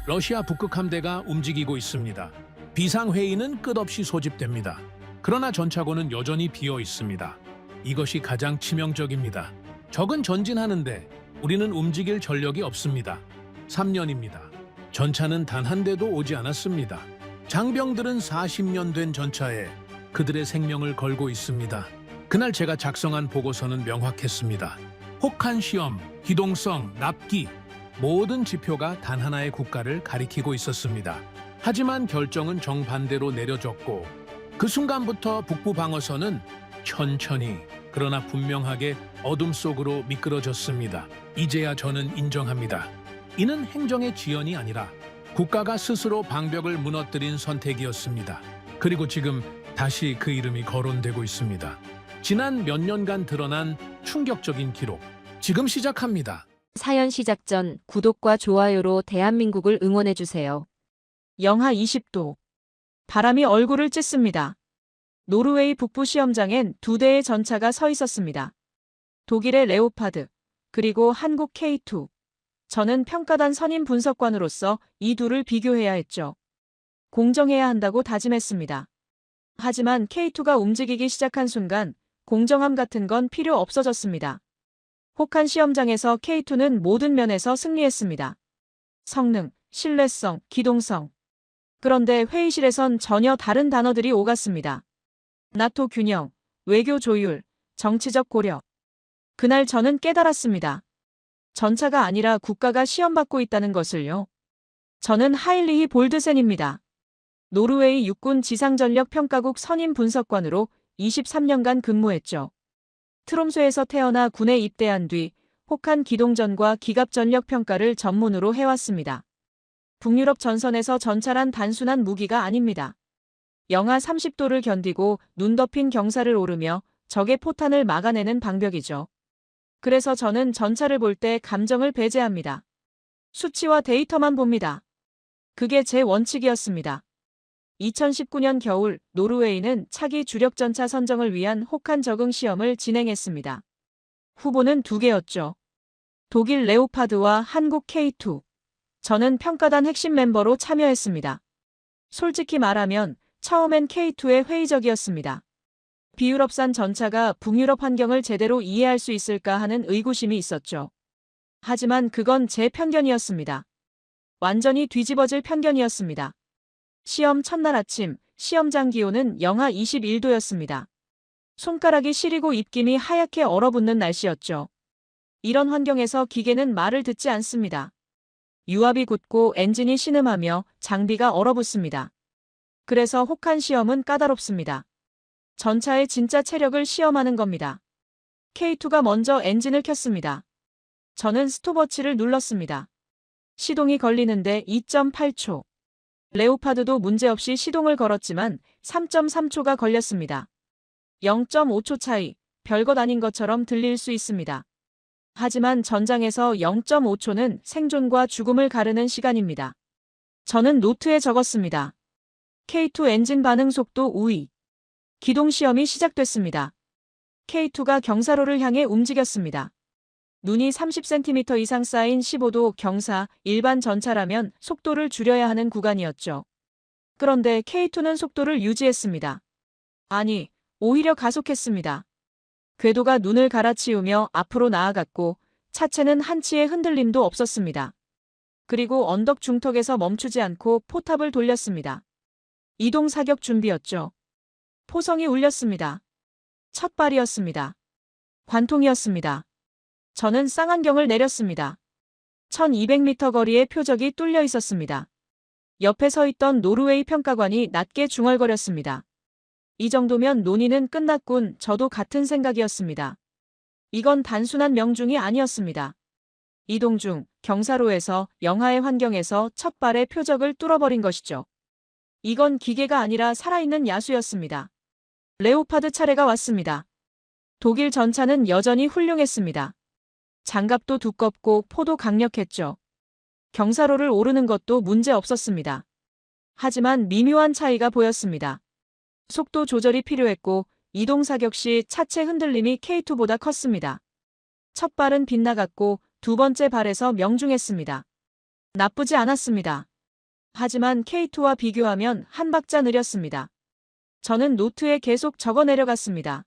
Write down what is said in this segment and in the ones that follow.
러시아 북극 함대가 움직이고 있습니다. 비상회의는 끝없이 소집됩니다. 그러나 전차고는 여전히 비어 있습니다. 이것이 가장 치명적입니다. 적은 전진하는데 우리는 움직일 전력이 없습니다. 3년입니다. 전차는 단 한 대도 오지 않았습니다. 장병들은 40년 된 전차에 그들의 생명을 걸고 있습니다. 그날 제가 작성한 보고서는 명확했습니다. 혹한 시험, 기동성, 납기, 모든 지표가 단 하나의 국가를 가리키고 있었습니다. 하지만 결정은 정반대로 내려졌고 그 순간부터 북부 방어선은 천천히 그러나 분명하게 어둠 속으로 미끄러졌습니다. 이제야 저는 인정합니다. 이는 행정의 지연이 아니라 국가가 스스로 방벽을 무너뜨린 선택이었습니다. 그리고 지금 다시 그 이름이 거론되고 있습니다. 지난 몇 년간 드러난 충격적인 기록, 지금 시작합니다. 사연 시작 전 구독과 좋아요로 대한민국을 응원해주세요. 영하 20도. 바람이 얼굴을 찢습니다. 노르웨이 북부 시험장엔 두 대의 전차가 서 있었습니다. 독일의 레오파드, 그리고 한국 K2. 저는 평가단 선임 분석관으로서 이 둘을 비교해야 했죠. 공정해야 한다고 다짐했습니다. 하지만 K2가 움직이기 시작한 순간 공정함 같은 건 필요 없어졌습니다. 혹한 시험장에서 K2는 모든 면에서 승리했습니다. 성능, 신뢰성, 기동성. 그런데 회의실에선 전혀 다른 단어들이 오갔습니다. 나토 균형, 외교 조율, 정치적 고려. 그날 저는 깨달았습니다. 전차가 아니라 국가가 시험받고 있다는 것을요. 저는 하일리히 볼드센입니다. 노르웨이 육군 지상전력평가국 선임 분석관으로 23년간 근무했죠. 트롬소에서 태어나 군에 입대한 뒤 혹한 기동전과 기갑전력 평가를 전문으로 해왔습니다. 북유럽 전선에서 전차란 단순한 무기가 아닙니다. 영하 30도를 견디고 눈 덮인 경사를 오르며 적의 포탄을 막아내는 방벽이죠. 그래서 저는 전차를 볼 때 감정을 배제합니다. 수치와 데이터만 봅니다. 그게 제 원칙이었습니다. 2019년 겨울 노르웨이는 차기 주력전차 선정을 위한 혹한 적응 시험을 진행했습니다. 후보는 두 개였죠. 독일 레오파드와 한국 K2. 저는 평가단 핵심 멤버로 참여했습니다. 솔직히 말하면 처음엔 K2에 회의적이었습니다. 비유럽산 전차가 북유럽 환경을 제대로 이해할 수 있을까 하는 의구심이 있었죠. 하지만 그건 제 편견이었습니다. 완전히 뒤집어질 편견이었습니다. 시험 첫날 아침, 시험장 기온은 영하 21도였습니다. 손가락이 시리고 입김이 하얗게 얼어붙는 날씨였죠. 이런 환경에서 기계는 말을 듣지 않습니다. 유압이 굳고 엔진이 신음하며 장비가 얼어붙습니다. 그래서 혹한 시험은 까다롭습니다. 전차의 진짜 체력을 시험하는 겁니다. K2가 먼저 엔진을 켰습니다. 저는 스톱워치를 눌렀습니다. 시동이 걸리는데 2.8초. 레오파드도 문제없이 시동을 걸었지만 3.3초가 걸렸습니다. 0.5초 차이, 별것 아닌 것처럼 들릴 수 있습니다. 하지만 전장에서 0.5초는 생존과 죽음을 가르는 시간입니다. 저는 노트에 적었습니다. K2 엔진 반응 속도 우위. 기동 시험이 시작됐습니다. K2가 경사로를 향해 움직였습니다. 눈이 30cm 이상 쌓인 15도 경사, 일반 전차라면 속도를 줄여야 하는 구간이었죠. 그런데 K2는 속도를 유지했습니다. 아니, 오히려 가속했습니다. 궤도가 눈을 갈아치우며 앞으로 나아갔고 차체는 한치의 흔들림도 없었습니다. 그리고 언덕 중턱에서 멈추지 않고 포탑을 돌렸습니다. 이동 사격 준비였죠. 포성이 울렸습니다. 첫 발이었습니다. 관통이었습니다. 저는 쌍안경을 내렸습니다. 1200m 거리의 표적이 뚫려 있었습니다. 옆에 서 있던 노르웨이 평가관이 낮게 중얼거렸습니다. 이 정도면 논의는 끝났군. 저도 같은 생각이었습니다. 이건 단순한 명중이 아니었습니다. 이동 중 경사로에서 영하의 환경에서 첫 발의 표적을 뚫어버린 것이죠. 이건 기계가 아니라 살아있는 야수였습니다. 레오파드 차례가 왔습니다. 독일 전차는 여전히 훌륭했습니다. 장갑도 두껍고 포도 강력했죠. 경사로를 오르는 것도 문제 없었습니다. 하지만 미묘한 차이가 보였습니다. 속도 조절이 필요했고 이동 사격 시 차체 흔들림이 K2보다 컸습니다. 첫 발은 빗나갔고 두 번째 발에서 명중했습니다. 나쁘지 않았습니다. 하지만 K2와 비교하면 한 박자 느렸습니다. 저는 노트에 계속 적어 내려갔습니다.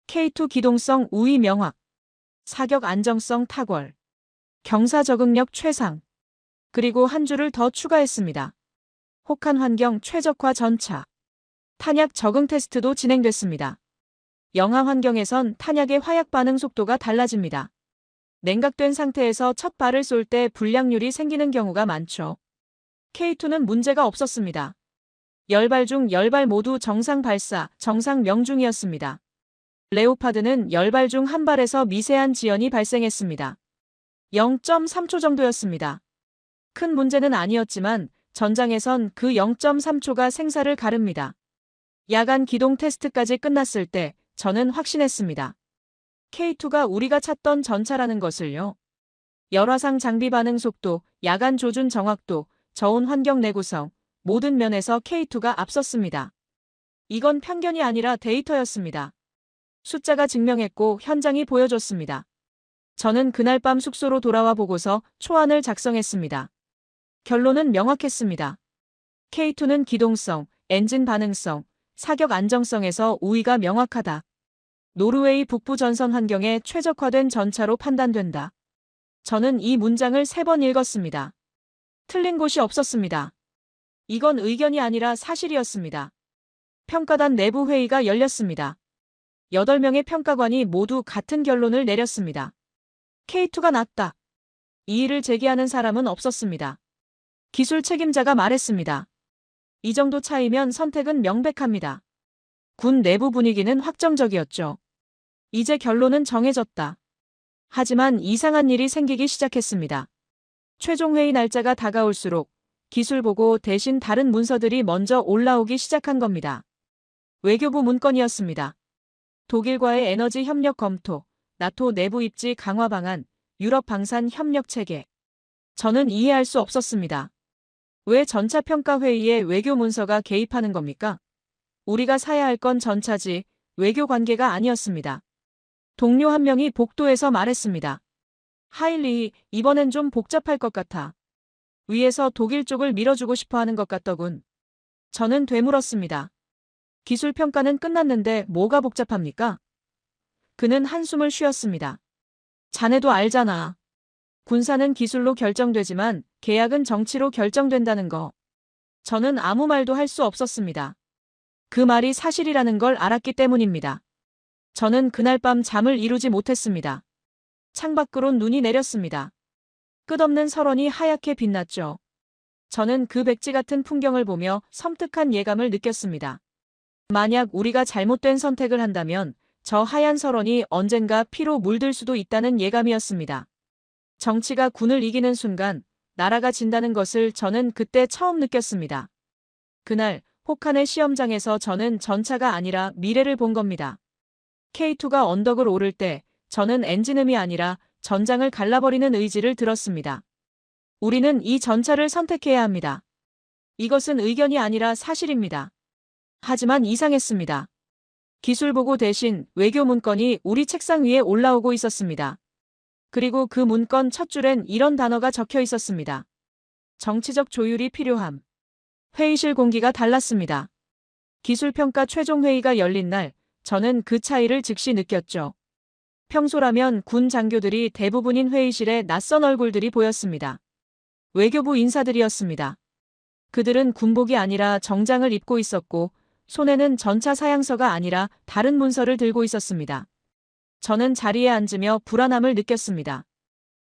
K2 기동성 우위 명확, 사격 안정성 탁월, 경사 적응력 최상, 그리고 한 줄을 더 추가했습니다. 혹한 환경 최적화 전차, 탄약 적응 테스트도 진행됐습니다. 영하 환경에선 탄약의 화약 반응 속도가 달라집니다. 냉각된 상태에서 첫 발을 쏠 때 불량률이 생기는 경우가 많죠. K2는 문제가 없었습니다. 10발 중 10발 모두 정상 발사, 정상 명중이었습니다. 레오파드는 10발 중 1발에서 미세한 지연이 발생했습니다. 0.3초 정도였습니다. 큰 문제는 아니었지만 전장에선 그 0.3초가 생사를 가릅니다. 야간 기동 테스트까지 끝났을 때 저는 확신했습니다. K2가 우리가 찾던 전차라는 것을요. 열화상 장비 반응 속도, 야간 조준 정확도, 저온 환경 내구성, 모든 면에서 K2가 앞섰습니다. 이건 편견이 아니라 데이터였습니다. 숫자가 증명했고 현장이 보여줬습니다. 저는 그날 밤 숙소로 돌아와 보고서 초안을 작성했습니다. 결론은 명확했습니다. K2는 기동성, 엔진 반응성, 사격 안정성에서 우위가 명확하다. 노르웨이 북부 전선 환경에 최적화된 전차로 판단된다. 저는 이 문장을 3번 읽었습니다. 틀린 곳이 없었습니다. 이건 의견이 아니라 사실이었습니다. 평가단 내부 회의가 열렸습니다. 8명의 평가관이 모두 같은 결론을 내렸습니다. K2가 낫다. 이의를 제기하는 사람은 없었습니다. 기술 책임자가 말했습니다. 이 정도 차이면 선택은 명백합니다. 군 내부 분위기는 확정적이었죠. 이제 결론은 정해졌다. 하지만 이상한 일이 생기기 시작했습니다. 최종 회의 날짜가 다가올수록 기술 보고 대신 다른 문서들이 먼저 올라오기 시작한 겁니다. 외교부 문건이었습니다. 독일과의 에너지 협력 검토, 나토 내부 입지 강화 방안, 유럽 방산 협력 체계. 저는 이해할 수 없었습니다. 왜 전차평가회의에 외교 문서가 개입하는 겁니까? 우리가 사야 할 건 전차지 외교 관계가 아니었습니다. 동료 한 명이 복도에서 말했습니다. 하일리, 이번엔 좀 복잡할 것 같아. 위에서 독일 쪽을 밀어주고 싶어 하는 것 같더군. 저는 되물었습니다. 기술 평가는 끝났는데 뭐가 복잡합니까? 그는 한숨을 쉬었습니다. 자네도 알잖아. 군사는 기술로 결정되지만 계약은 정치로 결정된다는 거. 저는 아무 말도 할 수 없었습니다. 그 말이 사실이라는 걸 알았기 때문입니다. 저는 그날 밤 잠을 이루지 못했습니다. 창밖으론 눈이 내렸습니다. 끝없는 설원이 하얗게 빛났죠. 저는 그 백지 같은 풍경을 보며 섬뜩한 예감을 느꼈습니다. 만약 우리가 잘못된 선택을 한다면 저 하얀 설원이 언젠가 피로 물들 수도 있다는 예감이었습니다. 정치가 군을 이기는 순간 나라가 진다는 것을 저는 그때 처음 느꼈습니다. 그날 혹한의 시험장에서 저는 전차가 아니라 미래를 본 겁니다. K2가 언덕을 오를 때 저는 엔진음이 아니라 전장을 갈라버리는 의지를 들었습니다. 우리는 이 전차를 선택해야 합니다. 이것은 의견이 아니라 사실입니다. 하지만 이상했습니다. 기술 보고 대신 외교 문건이 우리 책상 위에 올라오고 있었습니다. 그리고 그 문건 첫 줄엔 이런 단어가 적혀 있었습니다. 정치적 조율이 필요함. 회의실 공기가 달랐습니다. 기술평가 최종 회의가 열린 날 저는 그 차이를 즉시 느꼈죠. 평소라면 군 장교들이 대부분인 회의실에 낯선 얼굴들이 보였습니다. 외교부 인사들이었습니다. 그들은 군복이 아니라 정장을 입고 있었고 손에는 전차 사양서가 아니라 다른 문서를 들고 있었습니다. 저는 자리에 앉으며 불안함을 느꼈습니다.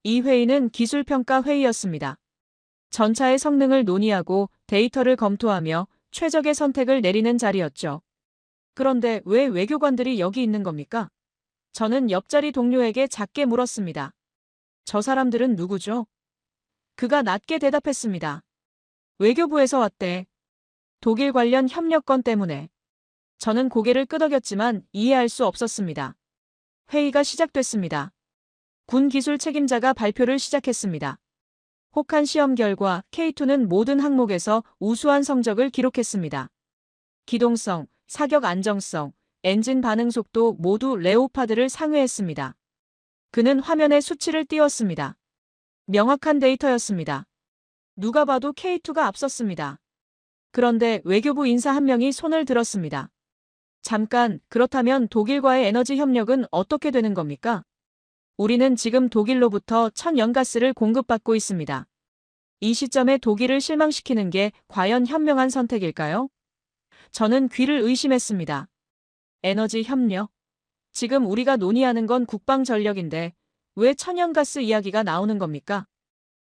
이 회의는 기술평가 회의였습니다. 전차의 성능을 논의하고 데이터를 검토하며 최적의 선택을 내리는 자리였죠. 그런데 왜 외교관들이 여기 있는 겁니까? 저는 옆자리 동료에게 작게 물었습니다. 저 사람들은 누구죠? 그가 낮게 대답했습니다. 외교부에서 왔대. 독일 관련 협력건 때문에. 저는 고개를 끄덕였지만 이해할 수 없었습니다. 회의가 시작됐습니다. 군 기술 책임자가 발표를 시작했습니다. 혹한 시험 결과 K2는 모든 항목에서 우수한 성적을 기록했습니다. 기동성, 사격 안정성, 엔진 반응 속도 모두 레오파드를 상회했습니다. 그는 화면에 수치를 띄웠습니다. 명확한 데이터였습니다. 누가 봐도 K2가 앞섰습니다. 그런데 외교부 인사 한 명이 손을 들었습니다. 잠깐, 그렇다면 독일과의 에너지 협력은 어떻게 되는 겁니까? 우리는 지금 독일로부터 천연가스를 공급받고 있습니다. 이 시점에 독일을 실망시키는 게 과연 현명한 선택일까요? 저는 귀를 의심했습니다. 에너지 협력? 지금 우리가 논의하는 건 국방 전력인데 왜 천연가스 이야기가 나오는 겁니까?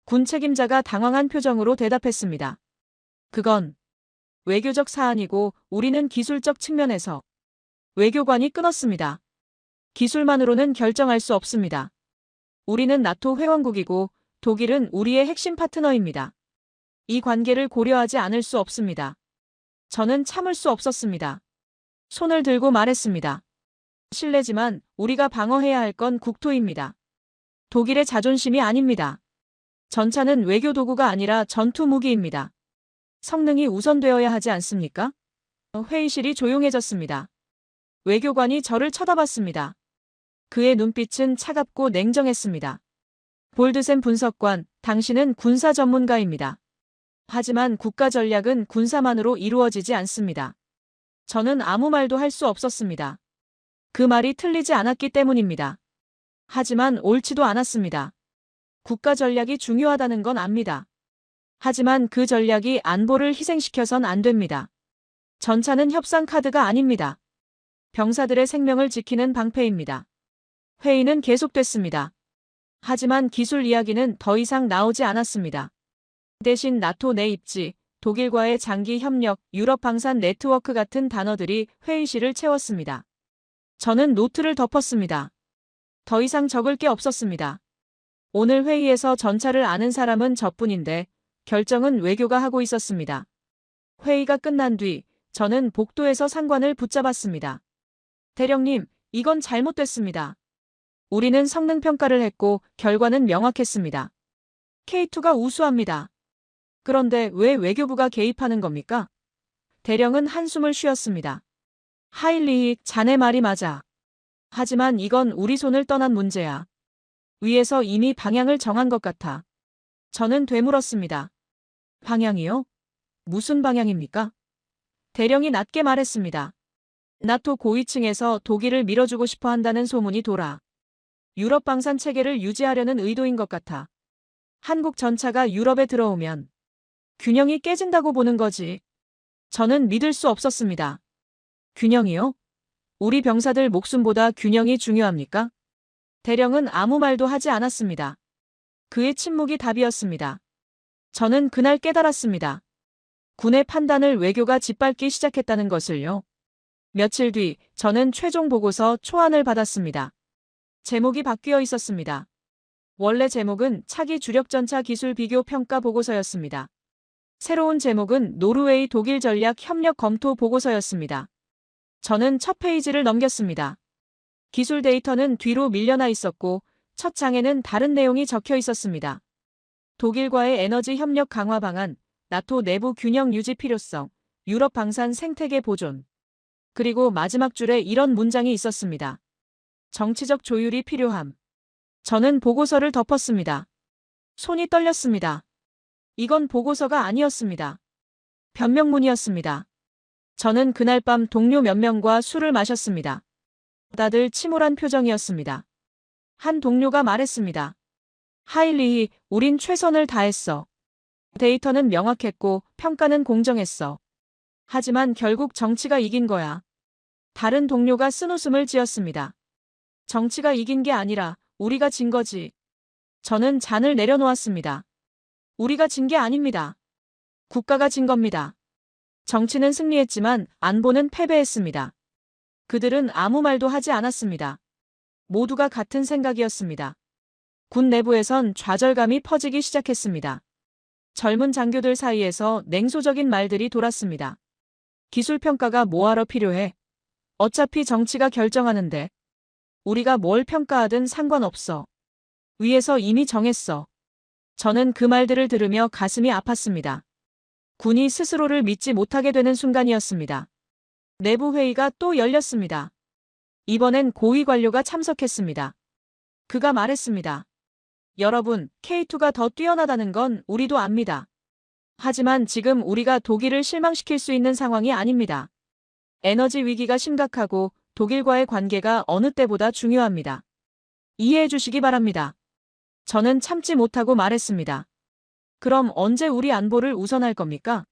군 책임자가 당황한 표정으로 대답했습니다. 그건 외교적 사안이고 우리는 기술적 측면에서 외교관이 끊었습니다. 기술만으로는 결정할 수 없습니다. 우리는 나토 회원국이고 독일은 우리의 핵심 파트너입니다. 이 관계를 고려하지 않을 수 없습니다. 저는 참을 수 없었습니다. 손을 들고 말했습니다. 실례지만 우리가 방어해야 할 건 국토입니다. 독일의 자존심이 아닙니다. 전차는 외교 도구가 아니라 전투 무기입니다. 성능이 우선되어야 하지 않습니까? 회의실이 조용해졌습니다. 외교관이 저를 쳐다봤습니다. 그의 눈빛은 차갑고 냉정했습니다. 볼드센 분석관, 당신은 군사 전문가입니다. 하지만 국가 전략은 군사만으로 이루어지지 않습니다. 저는 아무 말도 할 수 없었습니다. 그 말이 틀리지 않았기 때문입니다. 하지만 옳지도 않았습니다. 국가 전략이 중요하다는 건 압니다. 하지만 그 전략이 안보를 희생시켜선 안 됩니다. 전차는 협상 카드가 아닙니다. 병사들의 생명을 지키는 방패입니다. 회의는 계속됐습니다. 하지만 기술 이야기는 더 이상 나오지 않았습니다. 대신 나토 내 입지, 독일과의 장기 협력, 유럽 방산 네트워크 같은 단어들이 회의실을 채웠습니다. 저는 노트를 덮었습니다. 더 이상 적을 게 없었습니다. 오늘 회의에서 전차를 아는 사람은 저뿐인데 결정은 외교가 하고 있었습니다. 회의가 끝난 뒤 저는 복도에서 상관을 붙잡았습니다. 대령님, 이건 잘못됐습니다. 우리는 성능 평가를 했고 결과는 명확했습니다. K2가 우수합니다. 그런데 왜 외교부가 개입하는 겁니까? 대령은 한숨을 쉬었습니다. 하일리, 자네 말이 맞아. 하지만 이건 우리 손을 떠난 문제야. 위에서 이미 방향을 정한 것 같아. 저는 되물었습니다. 방향이요? 무슨 방향입니까? 대령이 낮게 말했습니다. 나토 고위층에서 독일을 밀어주고 싶어 한다는 소문이 돌아. 유럽 방산 체계를 유지하려는 의도인 것 같아. 한국 전차가 유럽에 들어오면 균형이 깨진다고 보는 거지. 저는 믿을 수 없었습니다. 균형이요? 우리 병사들 목숨보다 균형이 중요합니까? 대령은 아무 말도 하지 않았습니다. 그의 침묵이 답이었습니다. 저는 그날 깨달았습니다. 군의 판단을 외교가 짓밟기 시작했다는 것을요. 며칠 뒤 저는 최종 보고서 초안을 받았습니다. 제목이 바뀌어 있었습니다. 원래 제목은 차기 주력전차 기술 비교 평가 보고서였습니다. 새로운 제목은 노르웨이 독일 전략 협력 검토 보고서였습니다. 저는 첫 페이지를 넘겼습니다. 기술 데이터는 뒤로 밀려나 있었고 첫 장에는 다른 내용이 적혀 있었습니다. 독일과의 에너지 협력 강화 방안, 나토 내부 균형 유지 필요성, 유럽 방산 생태계 보존. 그리고 마지막 줄에 이런 문장이 있었습니다. 정치적 조율이 필요함. 저는 보고서를 덮었습니다. 손이 떨렸습니다. 이건 보고서가 아니었습니다. 변명문이었습니다. 저는 그날 밤 동료 몇 명과 술을 마셨습니다. 다들 침울한 표정이었습니다. 한 동료가 말했습니다. 하일리, 우린 최선을 다했어. 데이터는 명확했고 평가는 공정했어. 하지만 결국 정치가 이긴 거야. 다른 동료가 쓴웃음을 지었습니다. 정치가 이긴 게 아니라 우리가 진 거지. 저는 잔을 내려놓았습니다. 우리가 진 게 아닙니다. 국가가 진 겁니다. 정치는 승리했지만 안보는 패배했습니다. 그들은 아무 말도 하지 않았습니다. 모두가 같은 생각이었습니다. 군 내부에선 좌절감이 퍼지기 시작했습니다. 젊은 장교들 사이에서 냉소적인 말들이 돌았습니다. 기술평가가 뭐하러 필요해? 어차피 정치가 결정하는데. 우리가 뭘 평가하든 상관없어. 위에서 이미 정했어. 저는 그 말들을 들으며 가슴이 아팠습니다. 군이 스스로를 믿지 못하게 되는 순간이었습니다. 내부 회의가 또 열렸습니다. 이번엔 고위 관료가 참석했습니다. 그가 말했습니다. 여러분, K2가 더 뛰어나다는 건 우리도 압니다. 하지만 지금 우리가 독일을 실망시킬 수 있는 상황이 아닙니다. 에너지 위기가 심각하고 독일과의 관계가 어느 때보다 중요합니다. 이해해 주시기 바랍니다. 저는 참지 못하고 말했습니다. 그럼 언제 우리 안보를 우선할 겁니까?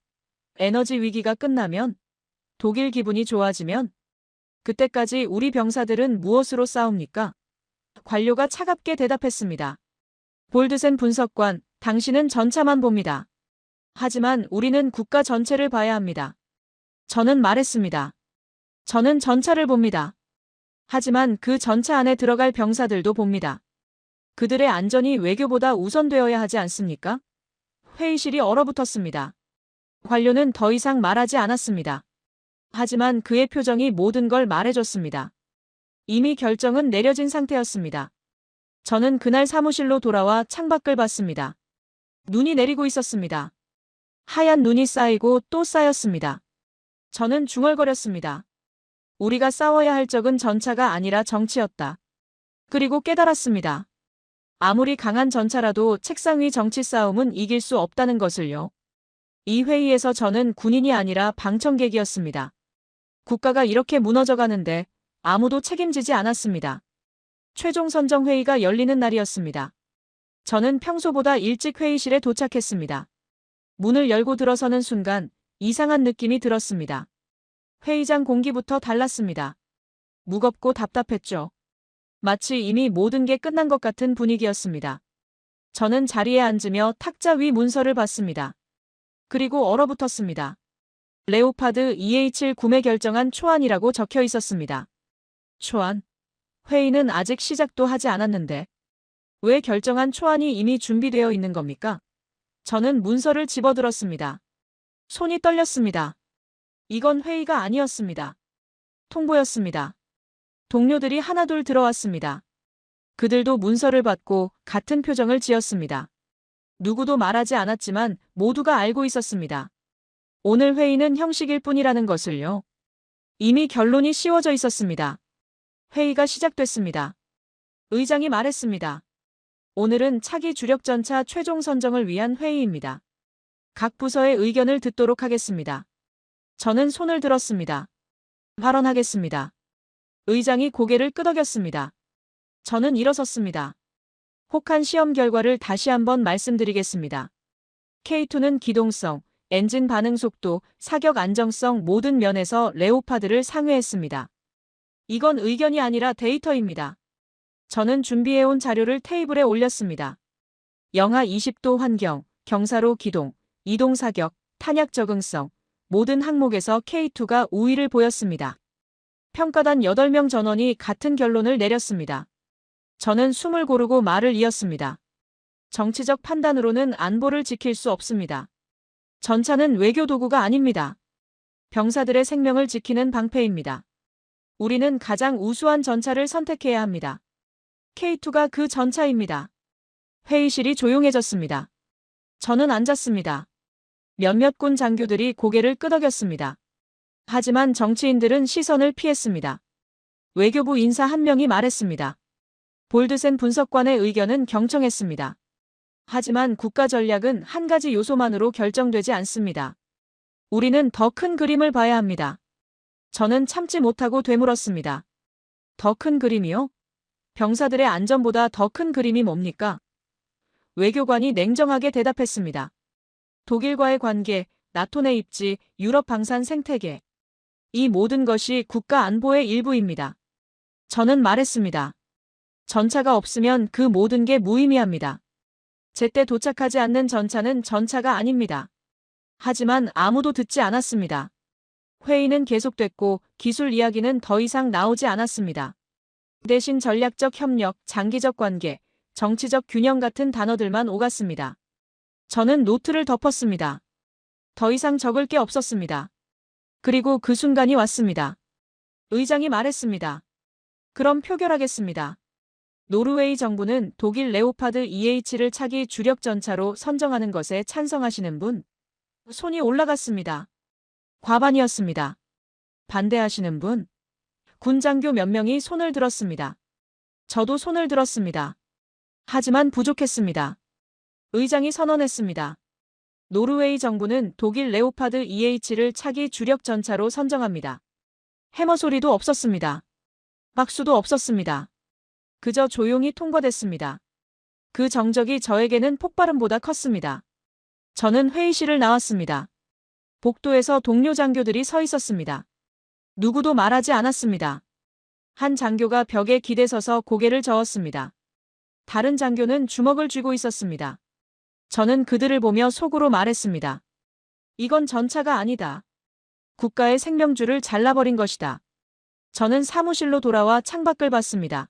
에너지 위기가 끝나면? 독일 기분이 좋아지면? 그때까지 우리 병사들은 무엇으로 싸웁니까? 관료가 차갑게 대답했습니다. 볼드센 분석관, 당신은 전차만 봅니다. 하지만 우리는 국가 전체를 봐야 합니다. 저는 말했습니다. 저는 전차를 봅니다. 하지만 그 전차 안에 들어갈 병사들도 봅니다. 그들의 안전이 외교보다 우선되어야 하지 않습니까? 회의실이 얼어붙었습니다. 관료는 더 이상 말하지 않았습니다. 하지만 그의 표정이 모든 걸 말해줬습니다. 이미 결정은 내려진 상태였습니다. 저는 그날 사무실로 돌아와 창밖을 봤습니다. 눈이 내리고 있었습니다. 하얀 눈이 쌓이고 또 쌓였습니다. 저는 중얼거렸습니다. 우리가 싸워야 할 적은 전차가 아니라 정치였다. 그리고 깨달았습니다. 아무리 강한 전차라도 책상 위 정치 싸움은 이길 수 없다는 것을요. 이 회의에서 저는 군인이 아니라 방청객이었습니다. 국가가 이렇게 무너져 가는데 아무도 책임지지 않았습니다. 최종 선정 회의가 열리는 날이었습니다. 저는 평소보다 일찍 회의실에 도착했습니다. 문을 열고 들어서는 순간 이상한 느낌이 들었습니다. 회의장 공기부터 달랐습니다. 무겁고 답답했죠. 마치 이미 모든 게 끝난 것 같은 분위기였습니다. 저는 자리에 앉으며 탁자 위 문서를 봤습니다. 그리고 얼어붙었습니다. 레오파드 EH를 구매 결정한 초안이라고 적혀 있었습니다. 초안? 회의는 아직 시작도 하지 않았는데 왜 결정한 초안이 이미 준비되어 있는 겁니까? 저는 문서를 집어들었습니다. 손이 떨렸습니다. 이건 회의가 아니었습니다. 통보였습니다. 동료들이 하나둘 들어왔습니다. 그들도 문서를 받고 같은 표정을 지었습니다. 누구도 말하지 않았지만 모두가 알고 있었습니다. 오늘 회의는 형식일 뿐이라는 것을요. 이미 결론이 씌워져 있었습니다. 회의가 시작됐습니다. 의장이 말했습니다. 오늘은 차기 주력 전차 최종 선정을 위한 회의입니다. 각 부서의 의견을 듣도록 하겠습니다. 저는 손을 들었습니다. 발언하겠습니다. 의장이 고개를 끄덕였습니다. 저는 일어섰습니다. 혹한 시험 결과를 다시 한번 말씀드리겠습니다. K2는 기동성, 엔진 반응 속도, 사격 안정성 모든 면에서 레오파드를 상회했습니다. 이건 의견이 아니라 데이터입니다. 저는 준비해온 자료를 테이블에 올렸습니다. 영하 20도 환경, 경사로 기동, 이동 사격, 탄약 적응성, 모든 항목에서 K2가 우위를 보였습니다. 평가단 8명 전원이 같은 결론을 내렸습니다. 저는 숨을 고르고 말을 이었습니다. 정치적 판단으로는 안보를 지킬 수 없습니다. 전차는 외교 도구가 아닙니다. 병사들의 생명을 지키는 방패입니다. 우리는 가장 우수한 전차를 선택해야 합니다. K2가 그 전차입니다. 회의실이 조용해졌습니다. 저는 앉았습니다. 몇몇 군 장교들이 고개를 끄덕였습니다. 하지만 정치인들은 시선을 피했습니다. 외교부 인사 한 명이 말했습니다. 볼드센 분석관의 의견은 경청했습니다. 하지만 국가 전략은 한 가지 요소만으로 결정되지 않습니다. 우리는 더 큰 그림을 봐야 합니다. 저는 참지 못하고 되물었습니다. 더 큰 그림이요? 병사들의 안전보다 더 큰 그림이 뭡니까? 외교관이 냉정하게 대답했습니다. 독일과의 관계, 나토 내 입지, 유럽 방산 생태계. 이 모든 것이 국가 안보의 일부입니다. 저는 말했습니다. 전차가 없으면 그 모든 게 무의미합니다. 제때 도착하지 않는 전차는 전차가 아닙니다. 하지만 아무도 듣지 않았습니다. 회의는 계속됐고 기술 이야기는 더 이상 나오지 않았습니다. 대신 전략적 협력, 장기적 관계, 정치적 균형 같은 단어들만 오갔습니다. 저는 노트를 덮었습니다. 더 이상 적을 게 없었습니다. 그리고 그 순간이 왔습니다. 의장이 말했습니다. 그럼 표결하겠습니다. 노르웨이 정부는 독일 레오파드 EH를 차기 주력 전차로 선정하는 것에 찬성하시는 분? 손이 올라갔습니다. 과반이었습니다. 반대하시는 분? 군장교 몇 명이 손을 들었습니다. 저도 손을 들었습니다. 하지만 부족했습니다. 의장이 선언했습니다. 노르웨이 정부는 독일 레오파드 EH를 차기 주력 전차로 선정합니다. 해머 소리도 없었습니다. 박수도 없었습니다. 그저 조용히 통과됐습니다. 그 정적이 저에게는 폭발음보다 컸습니다. 저는 회의실을 나왔습니다. 복도에서 동료 장교들이 서 있었습니다. 누구도 말하지 않았습니다. 한 장교가 벽에 기대서서 고개를 저었습니다. 다른 장교는 주먹을 쥐고 있었습니다. 저는 그들을 보며 속으로 말했습니다. 이건 전차가 아니다. 국가의 생명줄을 잘라버린 것이다. 저는 사무실로 돌아와 창밖을 봤습니다.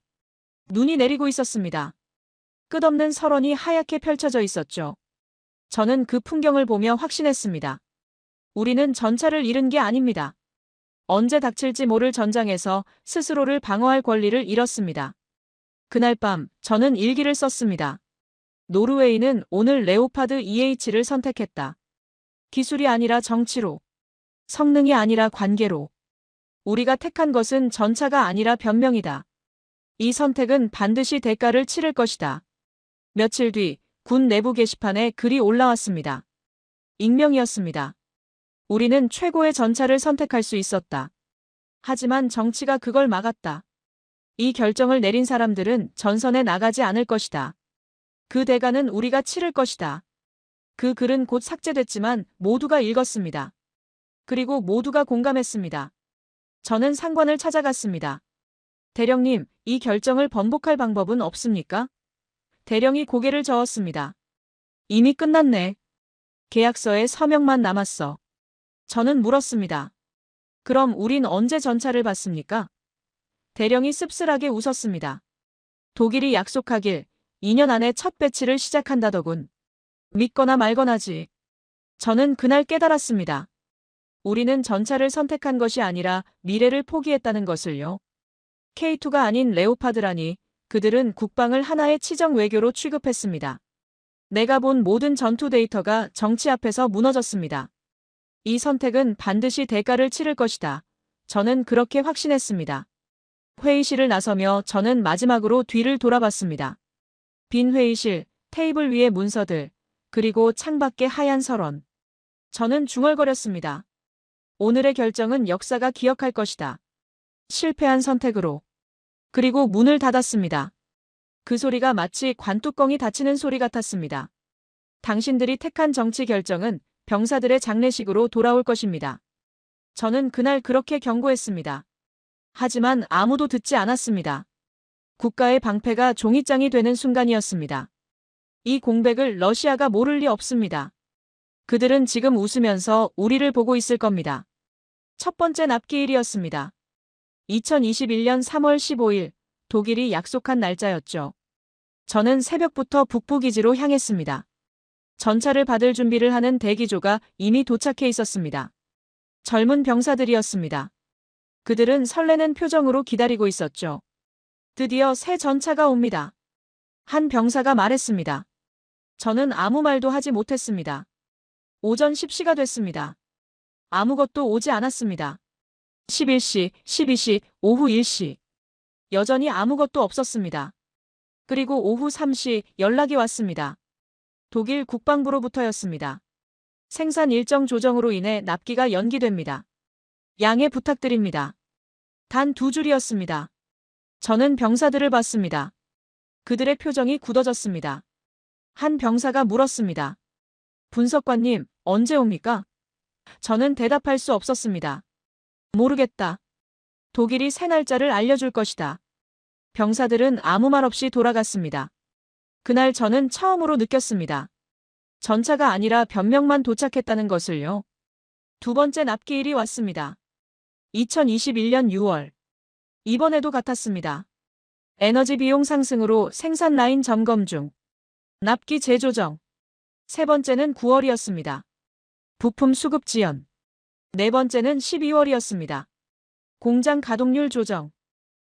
눈이 내리고 있었습니다. 끝없는 설원이 하얗게 펼쳐져 있었죠. 저는 그 풍경을 보며 확신했습니다. 우리는 전차를 잃은 게 아닙니다. 언제 닥칠지 모를 전장에서 스스로를 방어할 권리를 잃었습니다. 그날 밤 저는 일기를 썼습니다. 노르웨이는 오늘 레오파드 EH를 선택했다. 기술이 아니라 정치로, 성능이 아니라 관계로. 우리가 택한 것은 전차가 아니라 변명이다. 이 선택은 반드시 대가를 치를 것이다. 며칠 뒤 군 내부 게시판에 글이 올라왔습니다. 익명이었습니다. 우리는 최고의 전차를 선택할 수 있었다. 하지만 정치가 그걸 막았다. 이 결정을 내린 사람들은 전선에 나가지 않을 것이다. 그 대가는 우리가 치를 것이다. 그 글은 곧 삭제됐지만 모두가 읽었습니다. 그리고 모두가 공감했습니다. 저는 상관을 찾아갔습니다. 대령님, 이 결정을 번복할 방법은 없습니까? 대령이 고개를 저었습니다. 이미 끝났네. 계약서에 서명만 남았어. 저는 물었습니다. 그럼 우린 언제 전차를 받습니까? 대령이 씁쓸하게 웃었습니다. 독일이 약속하길 2년 안에 첫 배치를 시작한다더군. 믿거나 말거나지. 저는 그날 깨달았습니다. 우리는 전차를 선택한 것이 아니라 미래를 포기했다는 것을요. K2가 아닌 레오파드라니 그들은 국방을 하나의 치정 외교로 취급했습니다. 내가 본 모든 전투 데이터가 정치 앞에서 무너졌습니다. 이 선택은 반드시 대가를 치를 것이다. 저는 그렇게 확신했습니다. 회의실을 나서며 저는 마지막으로 뒤를 돌아봤습니다. 빈 회의실, 테이블 위의 문서들, 그리고 창밖의 하얀 설원. 저는 중얼거렸습니다. 오늘의 결정은 역사가 기억할 것이다. 실패한 선택으로. 그리고 문을 닫았습니다. 그 소리가 마치 관뚜껑이 닫히는 소리 같았습니다. 당신들이 택한 정치 결정은 병사들의 장례식으로 돌아올 것입니다. 저는 그날 그렇게 경고했습니다. 하지만 아무도 듣지 않았습니다. 국가의 방패가 종이장이 되는 순간이었습니다. 이 공백을 러시아가 모를 리 없습니다. 그들은 지금 웃으면서 우리를 보고 있을 겁니다. 첫 번째 납기일이었습니다. 2021년 3월 15일, 독일이 약속한 날짜였죠. 저는 새벽부터 북부기지로 향했습니다. 전차를 받을 준비를 하는 대기조가 이미 도착해 있었습니다. 젊은 병사들이었습니다. 그들은 설레는 표정으로 기다리고 있었죠. 드디어 새 전차가 옵니다. 한 병사가 말했습니다. 저는 아무 말도 하지 못했습니다. 오전 10시가 됐습니다. 아무것도 오지 않았습니다. 11시, 12시, 오후 1시. 여전히 아무것도 없었습니다. 그리고 오후 3시 연락이 왔습니다. 독일 국방부로부터였습니다. 생산 일정 조정으로 인해 납기가 연기됩니다. 양해 부탁드립니다. 단 2줄이었습니다. 저는 병사들을 봤습니다. 그들의 표정이 굳어졌습니다. 한 병사가 물었습니다. 분석관님, 언제 옵니까? 저는 대답할 수 없었습니다. 모르겠다. 독일이 새 날짜를 알려줄 것이다. 병사들은 아무 말 없이 돌아갔습니다. 그날 저는 처음으로 느꼈습니다. 전차가 아니라 변명만 도착했다는 것을요. 두 번째 납기일이 왔습니다. 2021년 6월. 이번에도 같았습니다. 에너지 비용 상승으로 생산 라인 점검 중. 납기 재조정. 세 번째는 9월이었습니다. 부품 수급 지연. 네 번째는 12월이었습니다. 공장 가동률 조정.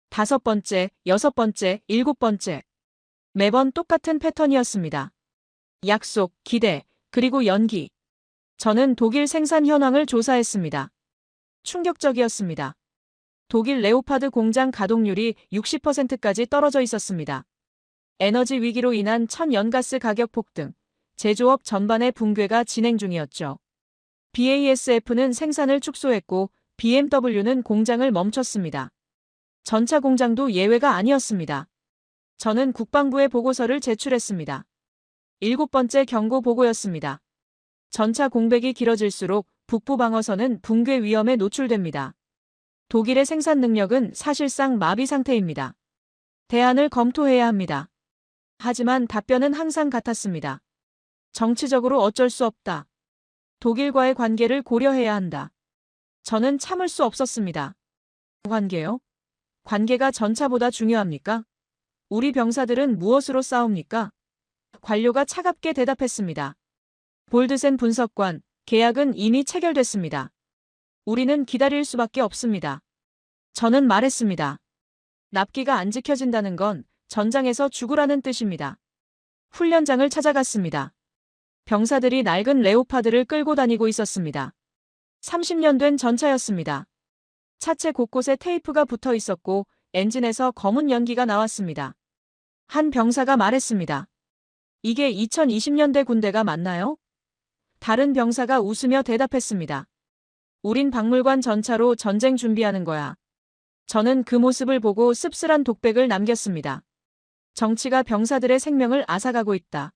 다섯 번째, 여섯 번째, 일곱 번째. 매번 똑같은 패턴이었습니다. 약속, 기대, 그리고 연기. 저는 독일 생산 현황을 조사했습니다. 충격적이었습니다. 독일 레오파드 공장 가동률이 60%까지 떨어져 있었습니다. 에너지 위기로 인한 천연가스 가격 폭등, 제조업 전반의 붕괴가 진행 중이었죠. BASF는 생산을 축소했고 BMW는 공장을 멈췄습니다. 전차 공장도 예외가 아니었습니다. 저는 국방부에 보고서를 제출했습니다. 7번째 경고 보고였습니다. 전차 공백이 길어질수록 북부 방어선은 붕괴 위험에 노출됩니다. 독일의 생산 능력은 사실상 마비 상태입니다. 대안을 검토해야 합니다. 하지만 답변은 항상 같았습니다. 정치적으로 어쩔 수 없다. 독일과의 관계를 고려해야 한다. 저는 참을 수 없었습니다. 관계요? 관계가 전차보다 중요합니까? 우리 병사들은 무엇으로 싸웁니까? 관료가 차갑게 대답했습니다. 볼드센 분석관, 계약은 이미 체결됐습니다. 우리는 기다릴 수밖에 없습니다. 저는 말했습니다. 납기가 안 지켜진다는 건 전장에서 죽으라는 뜻입니다. 훈련장을 찾아갔습니다. 병사들이 낡은 레오파드를 끌고 다니고 있었습니다. 30년 된 전차였습니다. 차체 곳곳에 테이프가 붙어 있었고 엔진에서 검은 연기가 나왔습니다. 한 병사가 말했습니다. 이게 2020년대 군대가 맞나요? 다른 병사가 웃으며 대답했습니다. 우린 박물관 전차로 전쟁 준비하는 거야. 저는 그 모습을 보고 씁쓸한 독백을 남겼습니다. 정치가 병사들의 생명을 앗아가고 있다.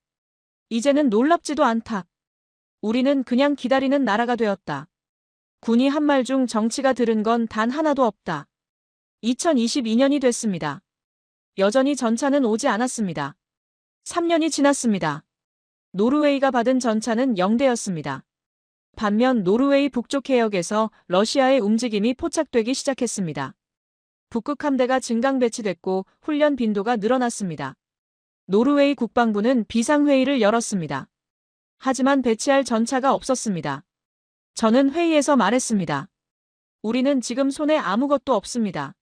이제는 놀랍지도 않다. 우리는 그냥 기다리는 나라가 되었다. 군이 한 말 중 정치가 들은 건 단 하나도 없다. 2022년이 됐습니다. 여전히 전차는 오지 않았습니다. 3년이 지났습니다. 노르웨이가 받은 전차는 0대였습니다. 반면 노르웨이 북쪽 해역에서 러시아의 움직임이 포착되기 시작했습니다. 북극 함대가 증강 배치됐고 훈련 빈도가 늘어났습니다. 노르웨이 국방부는 비상회의를 열었습니다. 하지만 배치할 전차가 없었습니다. 저는 회의에서 말했습니다. 우리는 지금 손에 아무것도 없습니다.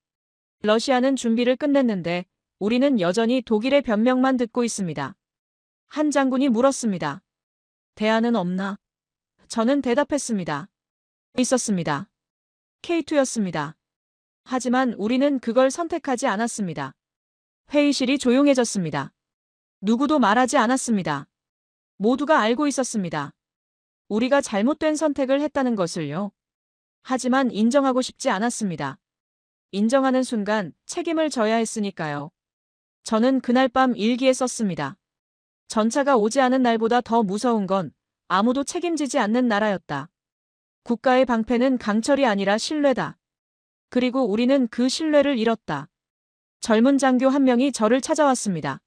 러시아는 준비를 끝냈는데 우리는 여전히 독일의 변명만 듣고 있습니다. 한 장군이 물었습니다. 대안은 없나? 저는 대답했습니다. 있었습니다. K2였습니다. 하지만 우리는 그걸 선택하지 않았습니다. 회의실이 조용해졌습니다. 누구도 말하지 않았습니다. 모두가 알고 있었습니다. 우리가 잘못된 선택을 했다는 것을요. 하지만 인정하고 싶지 않았습니다. 인정하는 순간 책임을 져야 했으니까요. 저는 그날 밤 일기에 썼습니다. 전차가 오지 않은 날보다 더 무서운 건 아무도 책임지지 않는 나라였다. 국가의 방패는 강철이 아니라 신뢰다. 그리고 우리는 그 신뢰를 잃었다. 젊은 장교 한 명이 저를 찾아왔습니다.